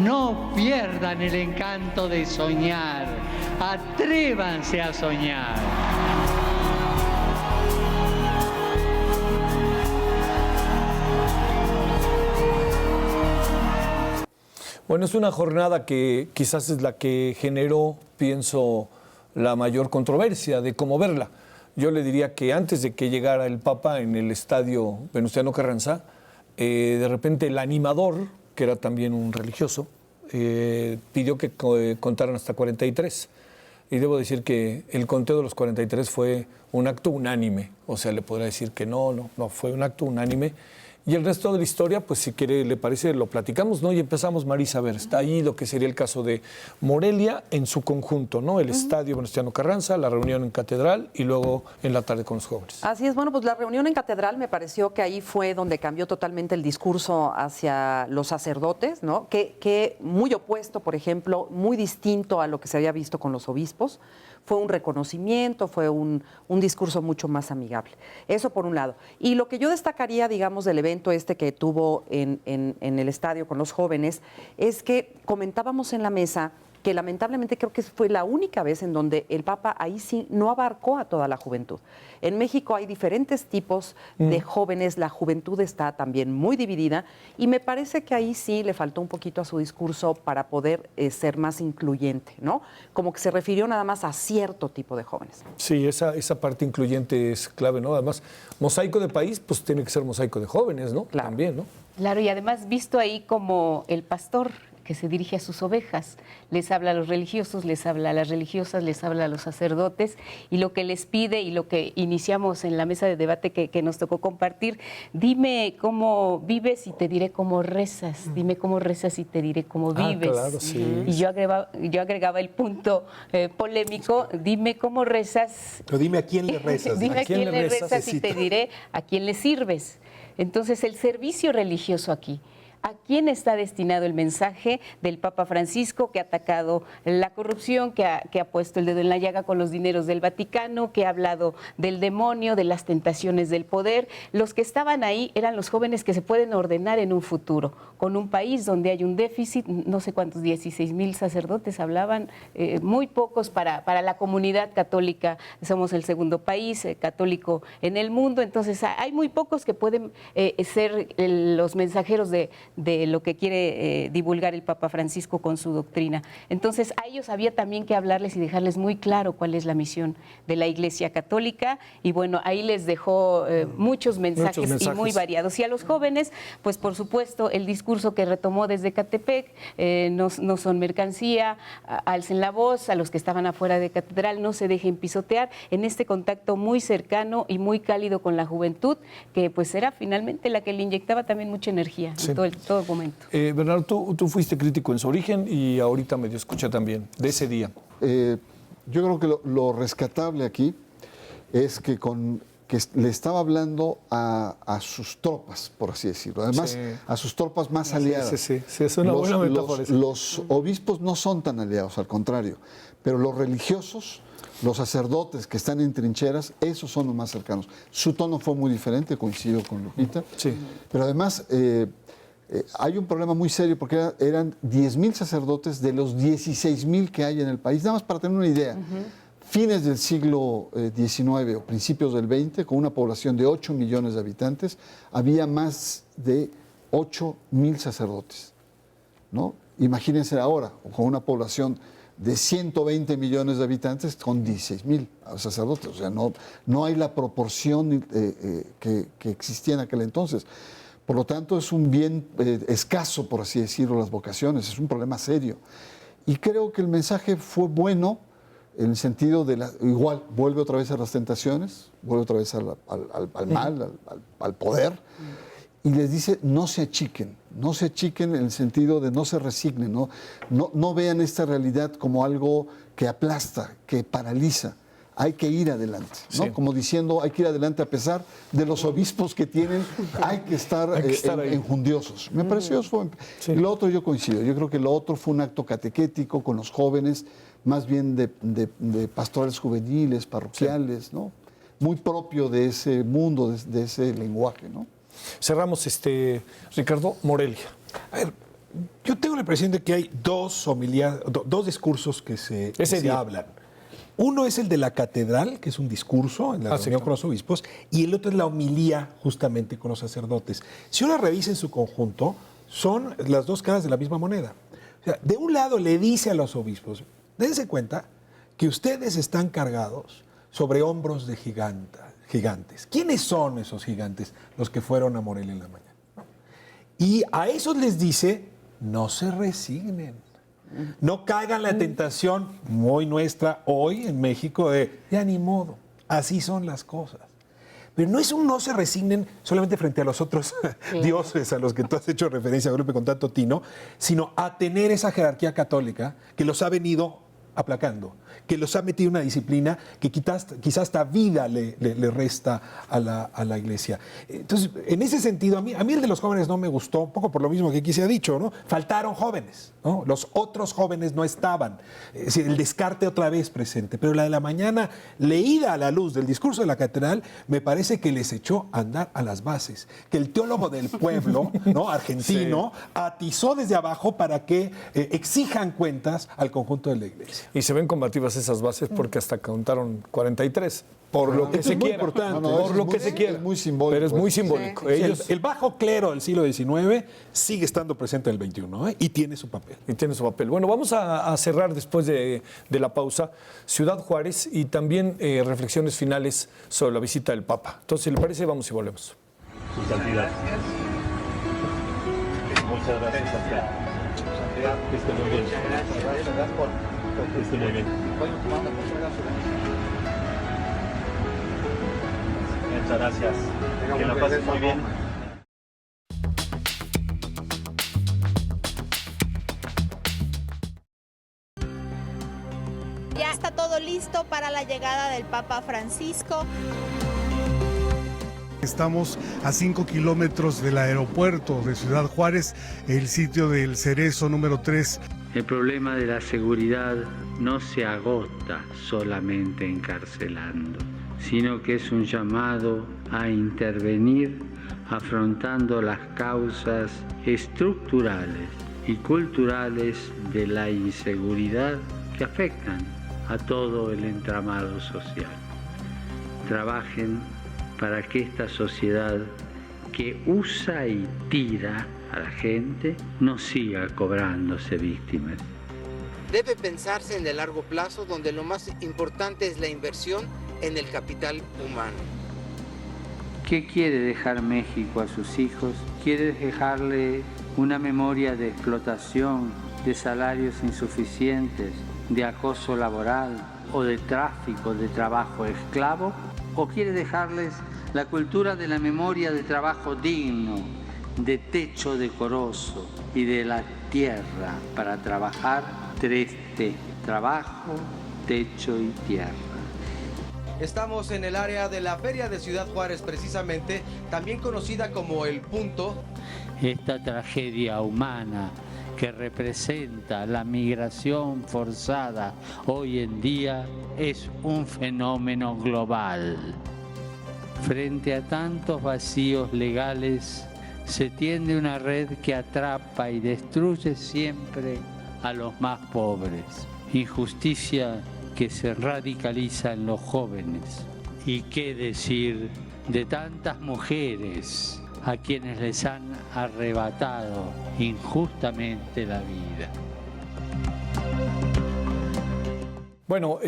No pierdan el encanto de soñar. Atrévanse a soñar. Bueno, es una jornada que quizás es la que generó, pienso, la mayor controversia de cómo verla. Yo le diría que antes de que llegara el Papa en el estadio Venustiano Carranza, de repente el animador, que era también un religioso, pidió que contaran hasta 43. Y debo decir que el conteo de los 43 fue un acto unánime. O sea, le podría decir que no, fue un acto unánime. Y el resto de la historia, pues si quiere, le parece, lo platicamos, ¿no? Y empezamos, Marisa, a ver, está ahí lo que sería el caso de Morelia en su conjunto, ¿no? El estadio Venustiano Carranza, la reunión en Catedral y luego en la tarde con los jóvenes. Así es, bueno, pues la reunión en Catedral me pareció que ahí fue donde cambió totalmente el discurso hacia los sacerdotes, ¿no? Que muy opuesto, por ejemplo, muy distinto a lo que se había visto con los obispos. Fue un reconocimiento, fue un discurso mucho más amigable. Eso por un lado. Y lo que yo destacaría, digamos, del evento este que tuvo en el estadio con los jóvenes, es que comentábamos en la mesa que lamentablemente creo que fue la única vez en donde el Papa ahí sí no abarcó a toda la juventud. En México hay diferentes tipos de jóvenes, la juventud está también muy dividida y me parece que ahí sí le faltó un poquito a su discurso para poder ser más incluyente, ¿no? Como que se refirió nada más a cierto tipo de jóvenes. Sí, esa parte incluyente es clave, ¿no? Además, mosaico de país, pues tiene que ser mosaico de jóvenes, ¿no? Claro. También, ¿no? Claro, y además visto ahí como el pastor que se dirige a sus ovejas. Les habla a los religiosos, les habla a las religiosas, les habla a los sacerdotes, y lo que les pide y lo que iniciamos en la mesa de debate que nos tocó compartir: dime cómo vives y te diré cómo rezas, dime cómo rezas y te diré cómo vives. Claro, sí. Y yo agregaba el punto polémico: dime cómo rezas. Pero dime a quién le rezas. Dime a quién le rezas y te diré a quién le sirves. Entonces, el servicio religioso aquí. ¿A quién está destinado el mensaje del Papa Francisco, que ha atacado la corrupción, que ha puesto el dedo en la llaga con los dineros del Vaticano, que ha hablado del demonio, de las tentaciones del poder? Los que estaban ahí eran los jóvenes que se pueden ordenar en un futuro, con un país donde hay un déficit, no sé cuántos, 16,000 sacerdotes hablaban, muy pocos para la comunidad católica. Somos el segundo país católico en el mundo, entonces hay muy pocos que pueden ser los mensajeros de lo que quiere divulgar el Papa Francisco con su doctrina. Entonces, a ellos había también que hablarles y dejarles muy claro cuál es la misión de la Iglesia Católica, y bueno, ahí les dejó muchos mensajes y muy variados. Y a los jóvenes, pues por supuesto, el discurso que retomó desde Catepec: no son mercancía, alcen la voz, a los que estaban afuera de Catedral no se dejen pisotear, en este contacto muy cercano y muy cálido con la juventud, que pues era finalmente la que le inyectaba también mucha energía en todo momento. Bernardo, tú fuiste crítico en su origen y ahorita medio escucha también de ese día. Yo creo que lo rescatable aquí es que le estaba hablando a sus tropas, por así decirlo. Además, a sus tropas más aliadas. Sí, es una buena metáfora. Los obispos no son tan aliados, al contrario. Pero los religiosos, los sacerdotes que están en trincheras, esos son los más cercanos. Su tono fue muy diferente, coincido con Lupita. Sí. Pero además, hay un problema muy serio, porque eran 10,000 sacerdotes de los 16,000 que hay en el país. Nada más para tener una idea. Fines del siglo XIX o principios del XX, con una población de 8 millones de habitantes, había más de 8,000 sacerdotes, ¿no? Imagínense ahora, con una población de 120 millones de habitantes, con 16,000 sacerdotes. O sea, no hay la proporción que existía en aquel entonces. Por lo tanto, es un bien escaso, por así decirlo, las vocaciones. Es un problema serio. Y creo que el mensaje fue bueno, en el sentido de igual, vuelve otra vez a las tentaciones, vuelve otra vez al mal, al poder, y les dice: no se achiquen en el sentido de no se resignen, no vean esta realidad como algo que aplasta, que paraliza. Hay que ir adelante, ¿no? Sí. Como diciendo, hay que ir adelante a pesar de los obispos que tienen, hay que estar enjundiosos. Me pareció eso. Sí. Y lo otro, yo coincido, yo creo que lo otro fue un acto catequético con los jóvenes, más bien de pastorales juveniles, parroquiales, ¿no? Muy propio de ese mundo, de ese lenguaje, ¿no? Cerramos, Ricardo, Morelia. A ver, yo tengo la impresión de que hay dos discursos que se hablan. Uno es el de la catedral, que es un discurso en la reunión con los obispos, y el otro es la homilía, justamente con los sacerdotes. Si uno revisa en su conjunto, son las dos caras de la misma moneda. O sea, de un lado le dice a los obispos: dense cuenta que ustedes están cargados sobre hombros de gigantes. ¿Quiénes son esos gigantes? Los que fueron a Morelia en la mañana. Y a esos les dice: no se resignen. No caigan en la tentación muy nuestra hoy en México de ya ni modo, así son las cosas. Pero no es un no se resignen solamente frente a los otros dioses a los que tú has hecho referencia, Grupo, con tanto tino, sino a tener esa jerarquía católica que los ha venido aplacando, que los ha metido en una disciplina que quizás hasta vida le resta a la Iglesia. Entonces, en ese sentido, a mí el de los jóvenes no me gustó, un poco por lo mismo que aquí se ha dicho, ¿no? Faltaron jóvenes, ¿no? Los otros jóvenes no estaban. Es decir, el descarte otra vez presente. Pero la de la mañana, leída a la luz del discurso de la catedral, me parece que les echó a andar a las bases. Que el teólogo del pueblo, ¿no? Argentino, atizó desde abajo para que exijan cuentas al conjunto de la Iglesia. Y se ven combativas esas bases porque hasta contaron 43. Por lo que se quiera. Por lo que se quiera. Es muy simbólico. Pero es muy simbólico. Sí. Ellos, el bajo clero del siglo XIX sigue estando presente en el XXI, ¿eh? Y tiene su papel. Bueno, vamos a cerrar después de la pausa Ciudad Juárez y también reflexiones finales sobre la visita del Papa. Entonces, si le parece, vamos y volvemos. Su santidad. Muchas gracias, Que esté muy bien. Que esté muy bien. Muchas gracias. Que la pases muy bien. Ya está todo listo para la llegada del Papa Francisco. Estamos a 5 kilómetros del aeropuerto de Ciudad Juárez, el sitio del Cerezo número 3. El problema de la seguridad no se agota solamente encarcelando, sino que es un llamado a intervenir afrontando las causas estructurales y culturales de la inseguridad que afectan a todo el entramado social. Trabajen para que esta sociedad que usa y tira a la gente no siga cobrándose víctimas. Debe pensarse en el largo plazo, donde lo más importante es la inversión en el capital humano. ¿Qué quiere dejar México a sus hijos? ¿Quiere dejarle una memoria de explotación, de salarios insuficientes, de acoso laboral o de tráfico de trabajo esclavo? ¿O quiere dejarles la cultura de la memoria de trabajo digno, de techo decoroso y de la tierra para trabajar 3T, trabajo, techo y tierra? Estamos en el área de la Feria de Ciudad Juárez, precisamente, también conocida como El Punto. Esta tragedia humana que representa la migración forzada hoy en día es un fenómeno global. Frente a tantos vacíos legales, se tiende una red que atrapa y destruye siempre a los más pobres. Injusticia que se radicaliza en los jóvenes. ¿Y qué decir de tantas mujeres a quienes les han arrebatado injustamente la vida? Bueno,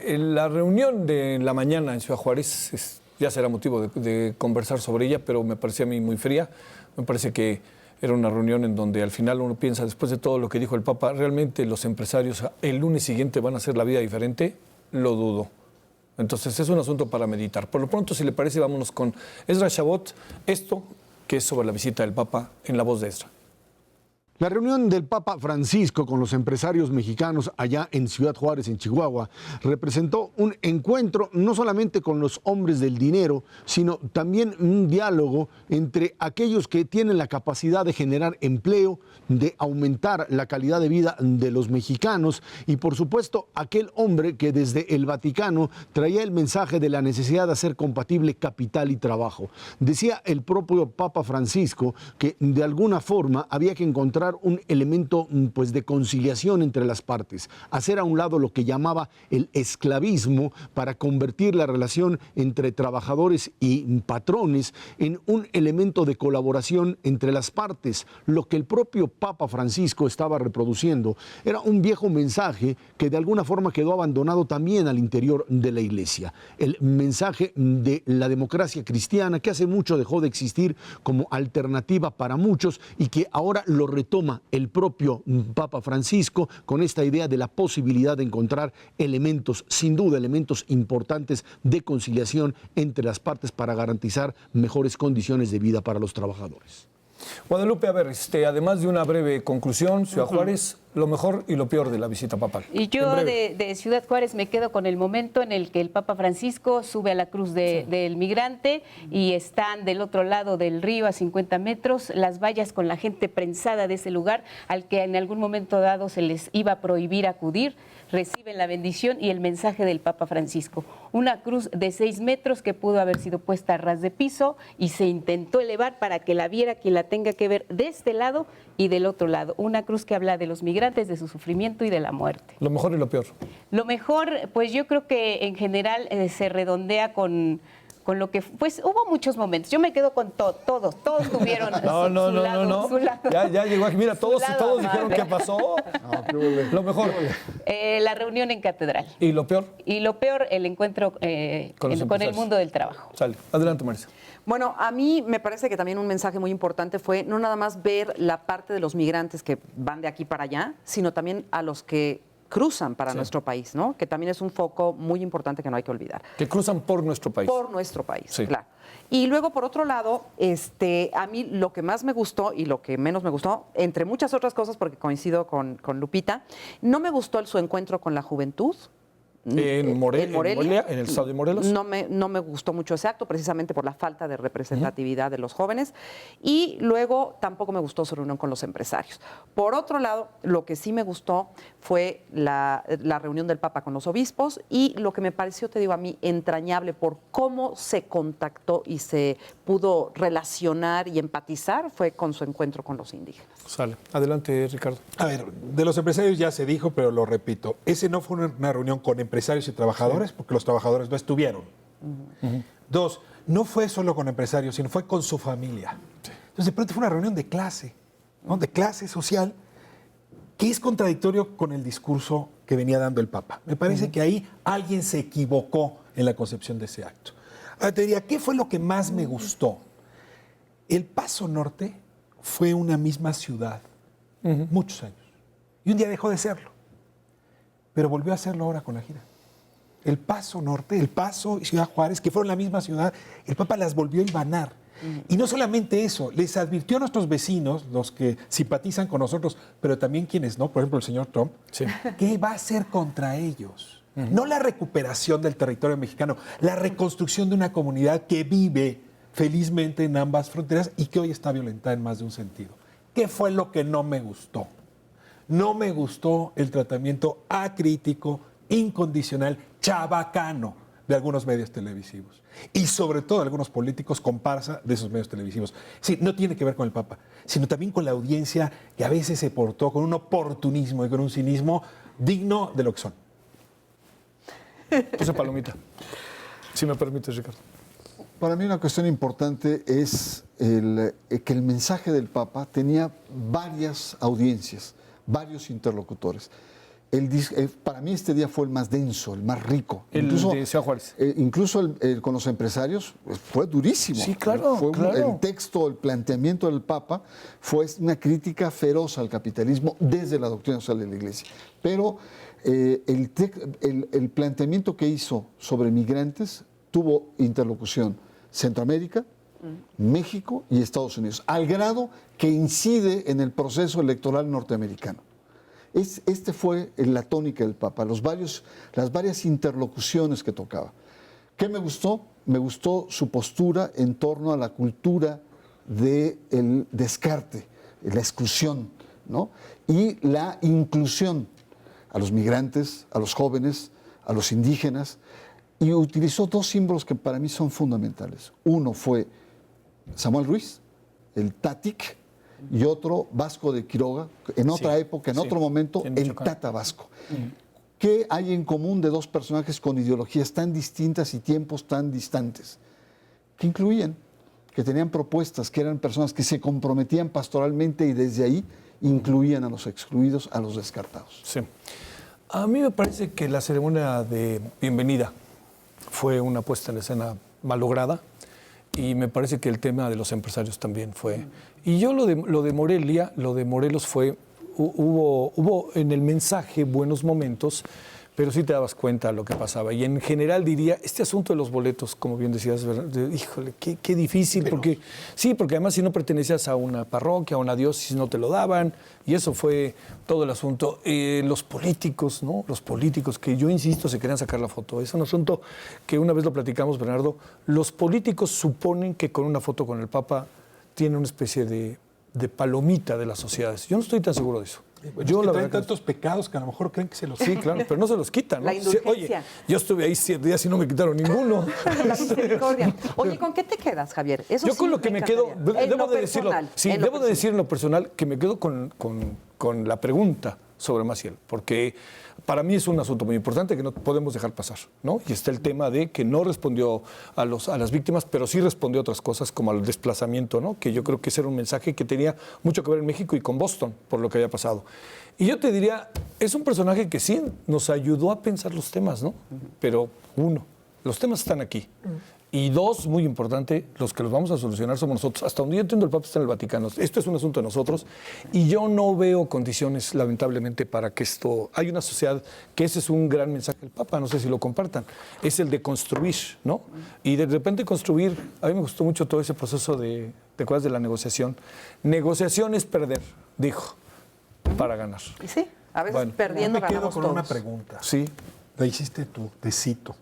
la reunión de la mañana en Ciudad Juárez ya será motivo de conversar sobre ella, pero me parecía a mí muy fría. Me parece que era una reunión en donde al final uno piensa, después de todo lo que dijo el Papa, ¿realmente los empresarios el lunes siguiente van a hacer la vida diferente? Lo dudo. Entonces es un asunto para meditar. Por lo pronto, si le parece, vámonos con Ezra Shabot, esto que es sobre la visita del Papa en la voz de Ezra. La reunión del Papa Francisco con los empresarios mexicanos allá en Ciudad Juárez, en Chihuahua, representó un encuentro no solamente con los hombres del dinero, sino también un diálogo entre aquellos que tienen la capacidad de generar empleo, de aumentar la calidad de vida de los mexicanos y, por supuesto, aquel hombre que desde el Vaticano traía el mensaje de la necesidad de hacer compatible capital y trabajo. Decía el propio Papa Francisco que de alguna forma había que encontrar un elemento pues, de conciliación entre las partes, hacer a un lado lo que llamaba el esclavismo para convertir la relación entre trabajadores y patrones en un elemento de colaboración entre las partes. Lo que el propio Papa Francisco estaba reproduciendo era un viejo mensaje que de alguna forma quedó abandonado también al interior de la Iglesia. El mensaje de la democracia cristiana que hace mucho dejó de existir como alternativa para muchos y que ahora lo retoma el propio Papa Francisco con esta idea de la posibilidad de encontrar elementos, sin duda elementos importantes de conciliación entre las partes para garantizar mejores condiciones de vida para los trabajadores. Guadalupe, a ver, además de una breve conclusión, Ciudad Juárez, lo mejor y lo peor de la visita papal. Y yo de Ciudad Juárez me quedo con el momento en el que el Papa Francisco sube a la cruz del migrante y están del otro lado del río a 50 metros las vallas con la gente prensada de ese lugar al que en algún momento dado se les iba a prohibir acudir. Reciben la bendición y el mensaje del Papa Francisco. Una cruz de 6 metros que pudo haber sido puesta a ras de piso y se intentó elevar para que la viera quien la tenga que ver de este lado y del otro lado. Una cruz que habla de los migrantes, de su sufrimiento y de la muerte. Lo mejor y lo peor. Lo mejor, pues yo creo que en general se redondea con con lo que pues hubo muchos momentos. Yo me quedo con todos tuvieron No. su lado. Ya llegó aquí. Mira, todos dijeron amable. qué pasó. Lo mejor. La reunión en Catedral. ¿Y lo peor? Y lo peor, el encuentro con el mundo del trabajo. Sale. Adelante, Marisa. Bueno, a mí me parece que también un mensaje muy importante fue no nada más ver la parte de los migrantes que van de aquí para allá, sino también a los que cruzan para nuestro país, ¿no? Que también es un foco muy importante que no hay que olvidar. Que cruzan por nuestro país. Por nuestro país, sí. Claro. Y luego, por otro lado, a mí lo que más me gustó y lo que menos me gustó, entre muchas otras cosas, porque coincido con Lupita, no me gustó su encuentro con la juventud. En Morelia, en el estado de Morelos. No me gustó mucho ese acto, precisamente por la falta de representatividad de los jóvenes. Y luego tampoco me gustó su reunión con los empresarios. Por otro lado, lo que sí me gustó fue la reunión del Papa con los obispos y lo que me pareció, te digo a mí, entrañable por cómo se contactó y se pudo relacionar y empatizar fue con su encuentro con los indígenas. Sale. Adelante, Ricardo. A ver, de los empresarios ya se dijo, pero lo repito. Ese no fue una reunión con empresarios y trabajadores, porque los trabajadores no estuvieron. Dos, no fue solo con empresarios, sino fue con su familia. Entonces, de pronto fue una reunión de clase, ¿no? De clase social, que es contradictorio con el discurso que venía dando el Papa. Me parece que ahí alguien se equivocó en la concepción de ese acto. Ahora te diría, ¿qué fue lo que más me gustó? El Paso Norte fue una misma ciudad, muchos años. Y un día dejó de serlo. Pero volvió a hacerlo ahora con la gira. El Paso Norte, El Paso y Ciudad Juárez, que fueron la misma ciudad, el Papa las volvió a hilvanar. Y no solamente eso, les advirtió a nuestros vecinos, los que simpatizan con nosotros, pero también quienes no, por ejemplo el señor Trump, ¿qué va a hacer contra ellos? No la recuperación del territorio mexicano, la reconstrucción de una comunidad que vive felizmente en ambas fronteras y que hoy está violentada en más de un sentido. ¿Qué fue lo que no me gustó? No me gustó el tratamiento acrítico, incondicional, chabacano de algunos medios televisivos. Y sobre todo de algunos políticos comparsa de esos medios televisivos. Sí, no tiene que ver con el Papa, sino también con la audiencia que a veces se portó con un oportunismo y con un cinismo digno de lo que son. Puse palomita. Si me permites, Ricardo. Para mí una cuestión importante es que el mensaje del Papa tenía varias audiencias, varios interlocutores. Para mí este día fue el más denso, el más rico. Incluso de Ciudad Juárez. Incluso con los empresarios fue durísimo. Sí, claro, El texto, el planteamiento del Papa fue una crítica feroz al capitalismo desde la doctrina social de la Iglesia. Pero el planteamiento que hizo sobre migrantes tuvo interlocución Centroamérica, México y Estados Unidos, al grado que incide en el proceso electoral norteamericano. Este fue la tónica del Papa, las varias interlocuciones que tocaba. ¿Qué me gustó? Me gustó su postura en torno a la cultura del descarte, la exclusión, ¿no? Y la inclusión a los migrantes, a los jóvenes, a los indígenas, y utilizó dos símbolos que para mí son fundamentales. Uno fue Samuel Ruiz, el Tatic, y otro Vasco de Quiroga, en otra época, en otro momento, el Tata Vasco. ¿Qué hay en común de dos personajes con ideologías tan distintas y tiempos tan distantes? Que incluían, que tenían propuestas, que eran personas que se comprometían pastoralmente y desde ahí incluían a los excluidos, a los descartados. Sí. A mí me parece que la ceremonia de bienvenida fue una puesta en escena malograda y me parece que el tema de los empresarios también fue. Y yo lo de Morelia, lo de Morelos fue, hubo en el mensaje buenos momentos, pero sí te dabas cuenta de lo que pasaba. Y en general diría, este asunto de los boletos, como bien decías, híjole, qué difícil, porque además si no pertenecías a una parroquia, a una diócesis, no te lo daban, y eso fue todo el asunto. Los políticos, ¿no? Los políticos, que yo insisto, se querían sacar la foto. Es un asunto que una vez lo platicamos, Bernardo, los políticos suponen que con una foto con el Papa tiene una especie de palomita de las sociedades. Yo no estoy tan seguro de eso. Bueno, yo, es que traen tantos pecados que a lo mejor creen que se los Sí, claro, pero no se los quitan, ¿no? La indulgencia. Oye, yo estuve ahí 7 días y no me quitaron ninguno. La misericordia. Oye, ¿con qué te quedas, Javier? Eso yo sí con lo que me quedo, debo de decirlo, personal, sí, debo de decir en lo personal que me quedo con la pregunta sobre Maciel, porque para mí es un asunto muy importante que no podemos dejar pasar, ¿no? Y está el tema de que no respondió a las víctimas, pero sí respondió a otras cosas como al desplazamiento, ¿no? Que yo creo que ese era un mensaje que tenía mucho que ver en México y con Boston, por lo que había pasado. Y yo te diría, es un personaje que sí nos ayudó a pensar los temas, ¿no? Pero uno, los temas están aquí. Y dos, muy importante, los que los vamos a solucionar somos nosotros. Hasta donde yo entiendo, el Papa está en el Vaticano. Esto es un asunto de nosotros y yo no veo condiciones, lamentablemente, para que esto... Hay una sociedad que ese es un gran mensaje del Papa, no sé si lo compartan, es el de construir, ¿no? Y de repente construir, a mí me gustó mucho todo ese proceso ¿te acuerdas de la negociación? Negociación es perder, dijo, para ganar. Y sí, a veces perdiendo me quedo ganamos con todos. una pregunta. Sí. La hiciste tú, te cito.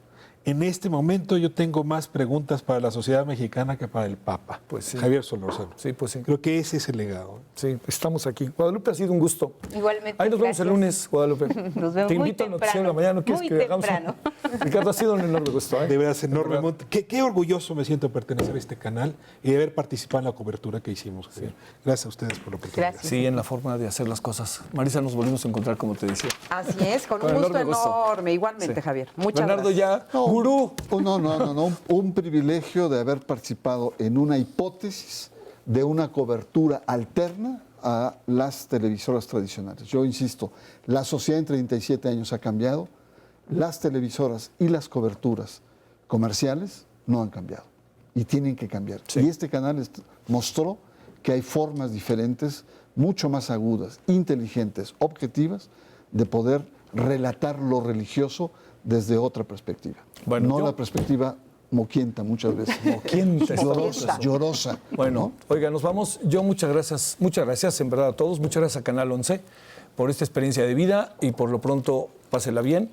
En este momento yo tengo más preguntas para la sociedad mexicana que para el Papa. Pues sí. Javier Solórzano. Sí, pues sí. Creo que ese es el legado. Sí, estamos aquí. Guadalupe, ha sido un gusto. Igualmente. Ahí nos vemos el lunes, Guadalupe. Nos vemos Te muy invito al temprano. noticiero de la mañana. ¿No quieres Muy que hagamos temprano. Ricardo, ha sido un enorme gusto. De verdad, es enorme. Qué orgulloso me siento de pertenecer a este canal y de haber participado en la cobertura que hicimos, Javier. Gracias a ustedes por la oportunidad. Gracias. Sí, en la forma de hacer las cosas. Marisa, nos volvimos a encontrar, como te decía. Así es, con un Con gusto enorme gusto. enorme. Igualmente, Sí. Javier. Muchas Bernardo gracias. ya, gurú. No. Un privilegio de haber participado en una hipótesis de una cobertura alterna a las televisoras tradicionales. Yo insisto, la sociedad en 37 años ha cambiado, las televisoras y las coberturas comerciales no han cambiado y tienen que cambiar. Sí. Y este canal mostró que hay formas diferentes, mucho más agudas, inteligentes, objetivas, de poder relatar lo religioso desde otra perspectiva. Bueno, no la perspectiva moquienta muchas veces. Moquienta. Llorosa. Bueno, ¿no? oiga, nos vamos. Yo muchas gracias en verdad a todos. Muchas gracias a Canal 11 por esta experiencia de vida y por lo pronto pásela bien.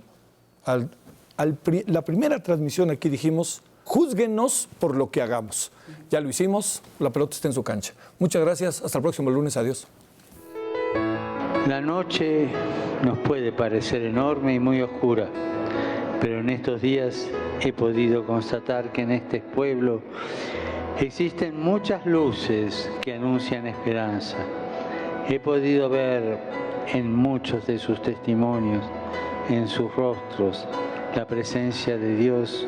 La primera transmisión aquí dijimos, júzguenos por lo que hagamos. Ya lo hicimos, la pelota está en su cancha. Muchas gracias, hasta el próximo lunes, adiós. La noche nos puede parecer enorme y muy oscura, pero en estos días he podido constatar que en este pueblo existen muchas luces que anuncian esperanza. He podido ver en muchos de sus testimonios, en sus rostros, la presencia de Dios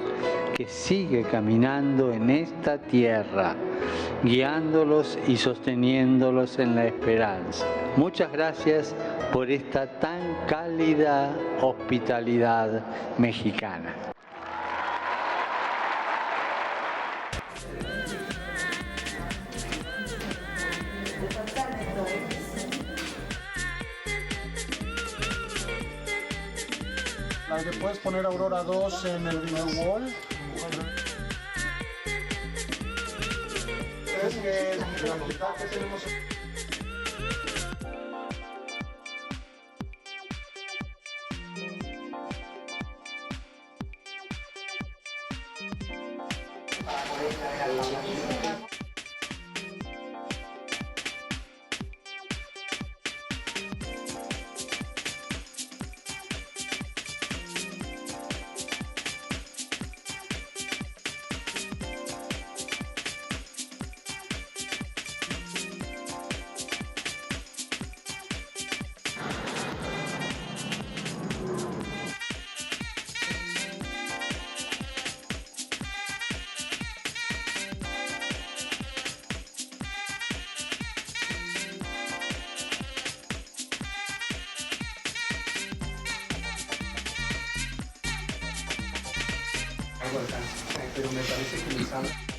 que sigue caminando en esta tierra, guiándolos y sosteniéndolos en la esperanza. Muchas gracias por esta tan cálida hospitalidad mexicana. La que puedes poner Aurora 2 en el wall. Es que la mitad que tenemos... Pero me parece que